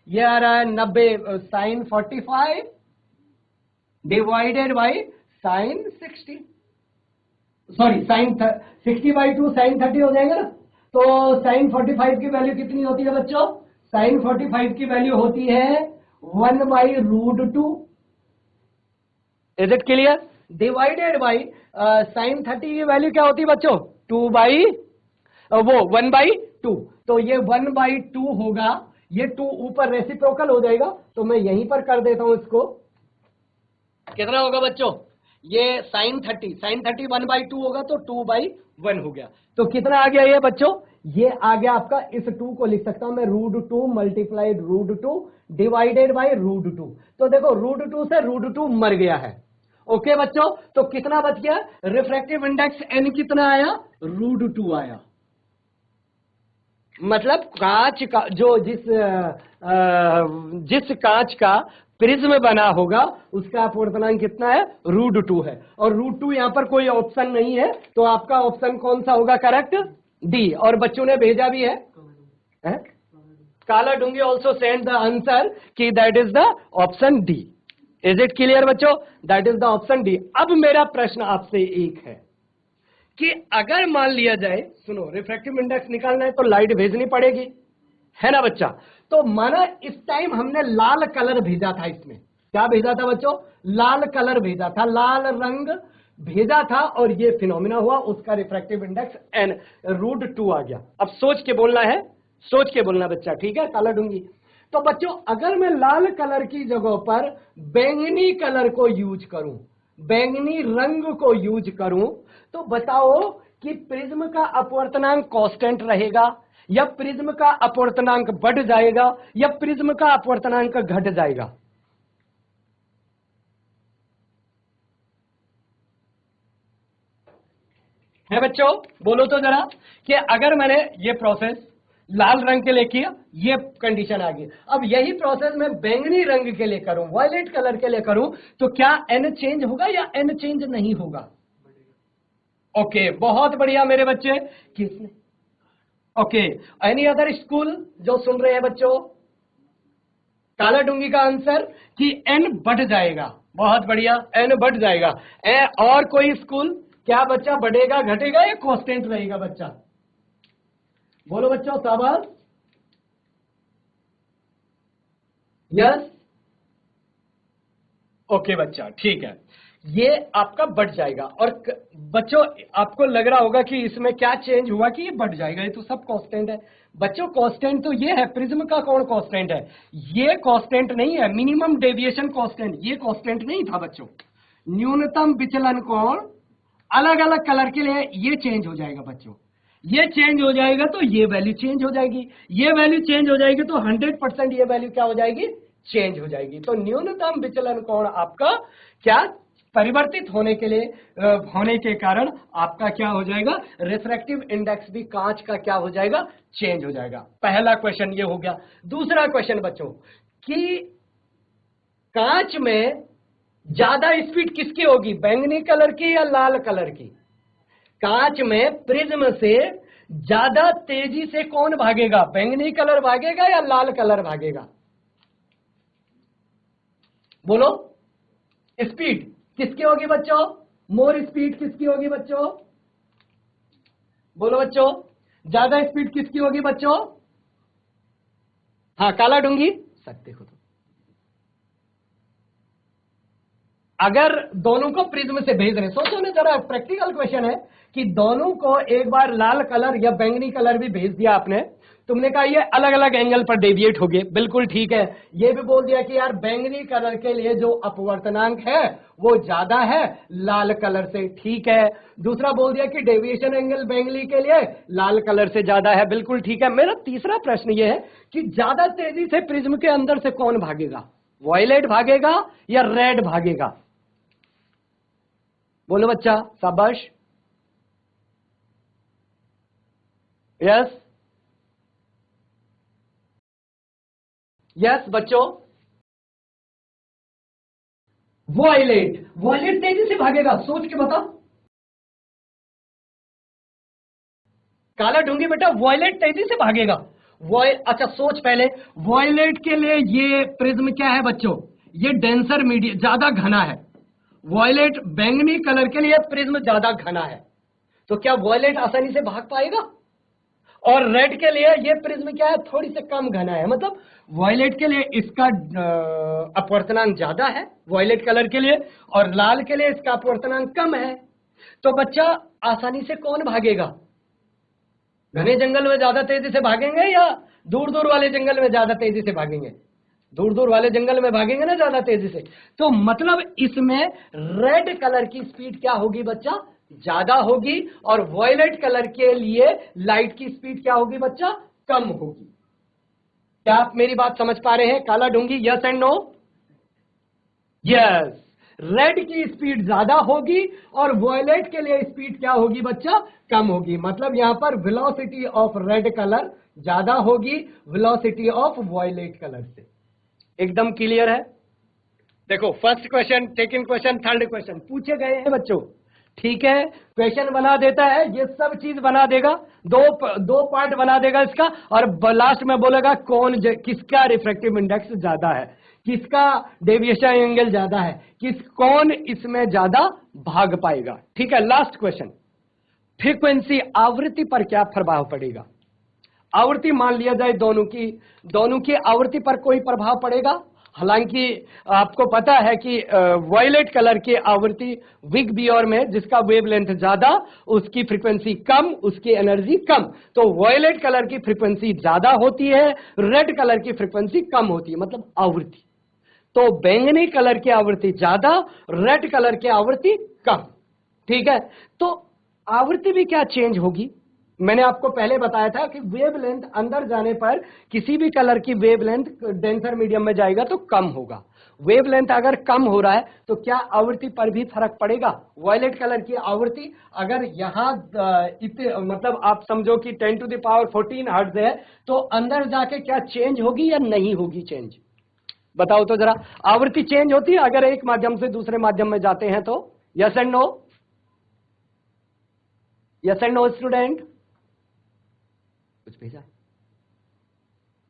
[SPEAKER 1] ये आ रहा है 90 sine 45 divided by sine 60, sorry sine 60/2 sine 30 हो जाएगा ना, तो साइन 45 की वैल्यू कितनी होती है बच्चों, साइन 45 की वैल्यू होती है 1/√2, is it clear, divided by sign 30 की वैल्यू क्या होती है बच्चों, 1/2, तो ये 1/2 होगा, ये 2 ऊपर रेसिप्रोकल हो जाएगा, तो मैं यहीं पर कर देता हूं इसको, कितना होगा बच्चों, ये साइन 30 1/2 होगा तो 2/1 हो गया, तो कितना आ गया ये बच्चों, ये आ गया आपका, इस 2 को लिख सकता हूं मैं √2 मल्टीप्लाइड √2 डिवाइडेड बाई √2, तो देखो √2 से √2 मर गया है, ओके बच्चों, तो कितना बच गया, रिफ्रैक्टिव इंडेक्स n कितना आया, √2 आया, मतलब कांच का जो जिस कांच का प्रिज्म बना होगा उसका अपवर्तनांक कितना है, √2 है, और √2 यहां पर कोई ऑप्शन नहीं है, तो आपका ऑप्शन कौन सा होगा करेक्ट, डी, और बच्चों ने भेजा भी है? काला डूंगी ऑल्सो सेंड द आंसर कि that is the option D, is it clear बच्चों, that is the option D. अब मेरा प्रश्न आपसे एक है कि अगर मान लिया जाए, सुनो, रिफ्रैक्टिव इंडेक्स निकालना है तो लाइट भेजनी पड़ेगी, है ना बच्चा, तो माना इस टाइम हमने लाल कलर भेजा था, इसमें क्या भेजा था बच्चों, लाल कलर भेजा था, लाल रंग भेजा था, और ये फिनोमिना हुआ, उसका रिफ्रैक्टिव इंडेक्स n √2 आ गया। अब सोच के बोलना है, सोच के बोलना बच्चा, ठीक है, काला डूंगी। तो बच्चों अगर मैं लाल कलर की जगह पर बैंगनी कलर को यूज करूं, बैंगनी रंग को यूज करूं, तो बताओ कि प्रिज्म का अपवर्तनांक कांस्टेंट रहेगा, या प्रिज्म का अपवर्तनांक बढ़ जाएगा, या प्रिज्म का अपवर्तनांक घट जाएगा, है बच्चों, बोलो तो जरा, कि अगर मैंने ये प्रोसेस लाल रंग के लिए किया, ये कंडीशन आ गई, अब यही प्रोसेस मैं बैंगनी रंग के लिए करूं, वायलेट कलर के लिए करूं, तो क्या n चेंज होगा या n चेंज नहीं होगा, ओके, बहुत बढ़िया मेरे बच्चे, किसने, ओके, एनी अदर स्कूल जो सुन रहे हैं बच्चों, काला डूंगी का आंसर कि n बढ़ जाएगा, बहुत बढ़िया, n बढ़ जाएगा, और कोई स्कूल, क्या बच्चा बढ़ेगा घटेगा या कांस्टेंट रहेगा बच्चा, बोलो बच्चों शाबाश, यस, ओके बच्चा, ठीक है, ये आपका बढ़ जाएगा। और बच्चों आपको लग रहा होगा कि इसमें क्या चेंज हुआ कि ये बढ़ जाएगा, ये तो सब कांस्टेंट है। बच्चों कांस्टेंट तो ये है, प्रिज्म का कौन कांस्टेंट है? ये कांस्टेंट नहीं है, मिनिमम डेविएशन कांस्टेंट, ये कांस्टेंट नहीं था बच्चों। न्यूनतम विचलन कोण अलग अलग कलर के लिए ये चेंज हो जाएगा बच्चों, ये चेंज हो जाएगा तो ये वैल्यू चेंज हो जाएगी, ये वैल्यू चेंज हो जाएगी तो 100% ये वैल्यू क्या हो जाएगी? चेंज हो जाएगी। तो न्यूनतम विचलन कोण आपका क्या परिवर्तित होने के लिए होने के कारण आपका क्या हो जाएगा? रिफ्रैक्टिव इंडेक्स भी कांच का क्या हो जाएगा? चेंज हो जाएगा। पहला क्वेश्चन ये हो गया। दूसरा क्वेश्चन बच्चों कि कांच में ज्यादा स्पीड किसकी होगी, बैंगनी कलर की या लाल कलर की? कांच में प्रिज्म से ज्यादा तेजी से कौन भागेगा, बैंगनी कलर भागेगा या लाल कलर भागेगा? बोलो, स्पीड किसकी होगी बच्चों? मोर स्पीड किसकी होगी बच्चों? बोलो बच्चों, ज्यादा स्पीड किसकी होगी बच्चों? हाँ, काला डूंगी सकते हो तो। अगर दोनों को प्रिज्म से भेज रहे, सोचो ना जरा, प्रैक्टिकल क्वेश्चन है कि दोनों को एक बार लाल कलर या बैंगनी कलर भी भेज दिया आपने, तुमने कहा ये अलग अलग एंगल पर डेविएट हो गए, बिल्कुल ठीक है। ये भी बोल दिया कि यार बैंगनी कलर के लिए जो अपवर्तनांक है वो ज्यादा है लाल कलर से, ठीक है। दूसरा बोल दिया कि डेविएशन एंगल बैंगनी के लिए लाल कलर से ज्यादा है, बिल्कुल ठीक है। मेरा तीसरा प्रश्न ये है कि ज्यादा तेजी से प्रिज्म के अंदर से कौन भागेगा, वॉयलेट भागेगा या रेड भागेगा? बोलो बच्चा, शाबाश, यस यस बच्चों, वॉयलेट, वॉयलेट तेजी से भागेगा, सोच के बता। काला ढूंगी बेटा, वॉयलेट तेजी से भागेगा। अच्छा सोच पहले, वॉयलेट के लिए ये प्रिज्म क्या है बच्चों? ये डेंसर मीडियम, ज्यादा घना है। वॉयलेट बैंगनी कलर के लिए प्रिज्म ज्यादा घना है, तो क्या वॉयलेट आसानी से भाग पाएगा? और रेड के लिए ये प्रिज्म क्या है? थोड़ी सी कम घना है, मतलब वॉयलेट के लिए इसका अपवर्तनांक ज्यादा है वॉयलेट कलर के लिए, और लाल के लिए इसका अपवर्तनांक कम है। तो बच्चा आसानी से कौन भागेगा? घने जंगल में ज्यादा तेजी से भागेंगे या दूर दूर वाले जंगल में ज्यादा तेजी से भागेंगे? दूर दूर वाले जंगल में भागेंगे ना ज्यादा तेजी से। तो मतलब इसमें रेड कलर की स्पीड क्या होगी बच्चा? ज्यादा होगी, और वॉयलेट कलर के लिए लाइट की स्पीड क्या होगी बच्चा? कम होगी। क्या आप मेरी बात समझ पा रहे हैं? काला ढूंगी, yes and no? Yes, red की स्पीड ज्यादा होगी और वॉयलेट के लिए स्पीड क्या होगी बच्चा? कम होगी। मतलब यहां पर वेलोसिटी ऑफ रेड कलर ज्यादा होगी वेलोसिटी ऑफ वॉयलेट कलर से। एकदम क्लियर है? देखो, first question, second question, third question पूछे गए हैं बच्चों, ठीक है। क्वेश्चन बना देता है, ये सब चीज बना देगा, दो पार्ट बना देगा इसका, और लास्ट में बोलेगा किसका रिफ्रैक्टिव इंडेक्स ज्यादा है, किसका डेविएशन एंगल ज्यादा है, कौन इसमें ज्यादा भाग पाएगा। ठीक है, लास्ट क्वेश्चन, फ्रीक्वेंसी, आवृत्ति पर क्या प्रभाव पड़ेगा? आवृत्ति मान लिया जाए दोनों की आवृत्ति पर कोई प्रभाव पड़ेगा? हालांकि आपको पता है कि वायलेट कलर की आवृत्ति विग बियोर में, जिसका वेवलेंथ ज्यादा, उसकी फ्रीक्वेंसी कम, उसकी एनर्जी कम। तो वायलेट कलर की फ्रीक्वेंसी ज्यादा होती है, रेड कलर की फ्रीक्वेंसी कम होती है, मतलब आवृत्ति। तो बैंगनी कलर की आवृत्ति ज्यादा, रेड कलर की आवृत्ति कम। ठीक है, तो आवृत्ति भी क्या चेंज होगी? मैंने आपको पहले बताया था कि वेवलेंथ अंदर जाने पर किसी भी कलर की वेवलेंथ डेंसर मीडियम में जाएगा तो कम होगा। वेवलेंथ अगर कम हो रहा है तो क्या आवृत्ति पर भी फर्क पड़ेगा? वायलेट कलर की आवृत्ति अगर यहां मतलब आप समझो कि 10 टू द पावर 14 हर्ट्ज है, तो अंदर जाके क्या चेंज होगी या नहीं होगी चेंज? बताओ तो जरा। आवृत्ति चेंज होती है अगर एक माध्यम से दूसरे माध्यम में जाते हैं तो? Yes and no? Yes and no student? कुछ भेजा?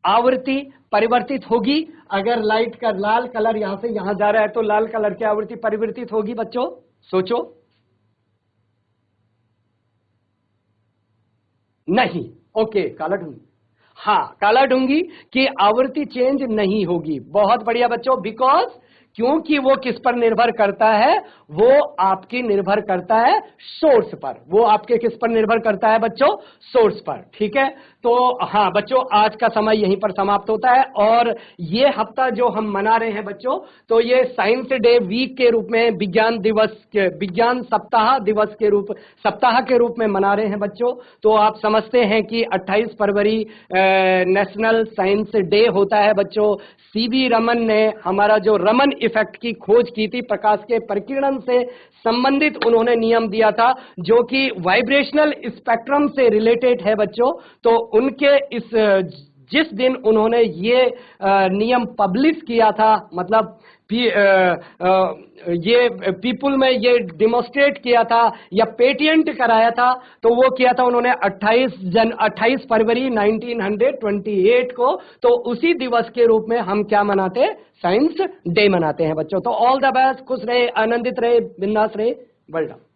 [SPEAKER 1] आवृत्ति परिवर्तित होगी अगर लाइट का लाल कलर यहां से यहां जा रहा है, तो लाल कलर की आवृत्ति परिवर्तित होगी बच्चों? सोचो। नहीं। ओके, काला ढूंढ। हाँ, काला डूंगी की आवृत्ति चेंज नहीं होगी। बहुत बढ़िया बच्चों, बिकॉज क्योंकि वो किस पर निर्भर करता है, वो आपकी निर्भर करता है सोर्स पर। वो आपके किस पर निर्भर करता है बच्चों? सोर्स पर। ठीक है, तो हाँ बच्चों, आज का समय यहीं पर समाप्त होता है। और ये हफ्ता जो हम मना रहे हैं बच्चों, तो ये साइंस डे वीक के रूप में, विज्ञान दिवस के, विज्ञान सप्ताह दिवस के रूप, सप्ताह के रूप में मना रहे हैं बच्चों। तो आप समझते हैं कि 28 फरवरी नेशनल साइंस डे होता है बच्चों। सीवी रमन ने हमारा जो रमन इफेक्ट की खोज की थी, प्रकाश के परिकिरण से संबंधित उन्होंने नियम दिया था, जो कि वाइब्रेशनल स्पेक्ट्रम से रिलेटेड है बच्चों। तो उनके इस जिस दिन उन्होंने ये नियम पब्लिश किया था, मतलब ये पीपुल में ये डिमोस्ट्रेट किया था या पेटेंट कराया था, तो वो किया था उन्होंने 28 फरवरी 1928 को। तो उसी दिवस के रूप में हम क्या मनाते हैं? साइंस डे मनाते हैं बच्चों। तो ऑल द बेस्ट, खुश रहे, आनंदित रहे, बिंदास रहे, वेल डन।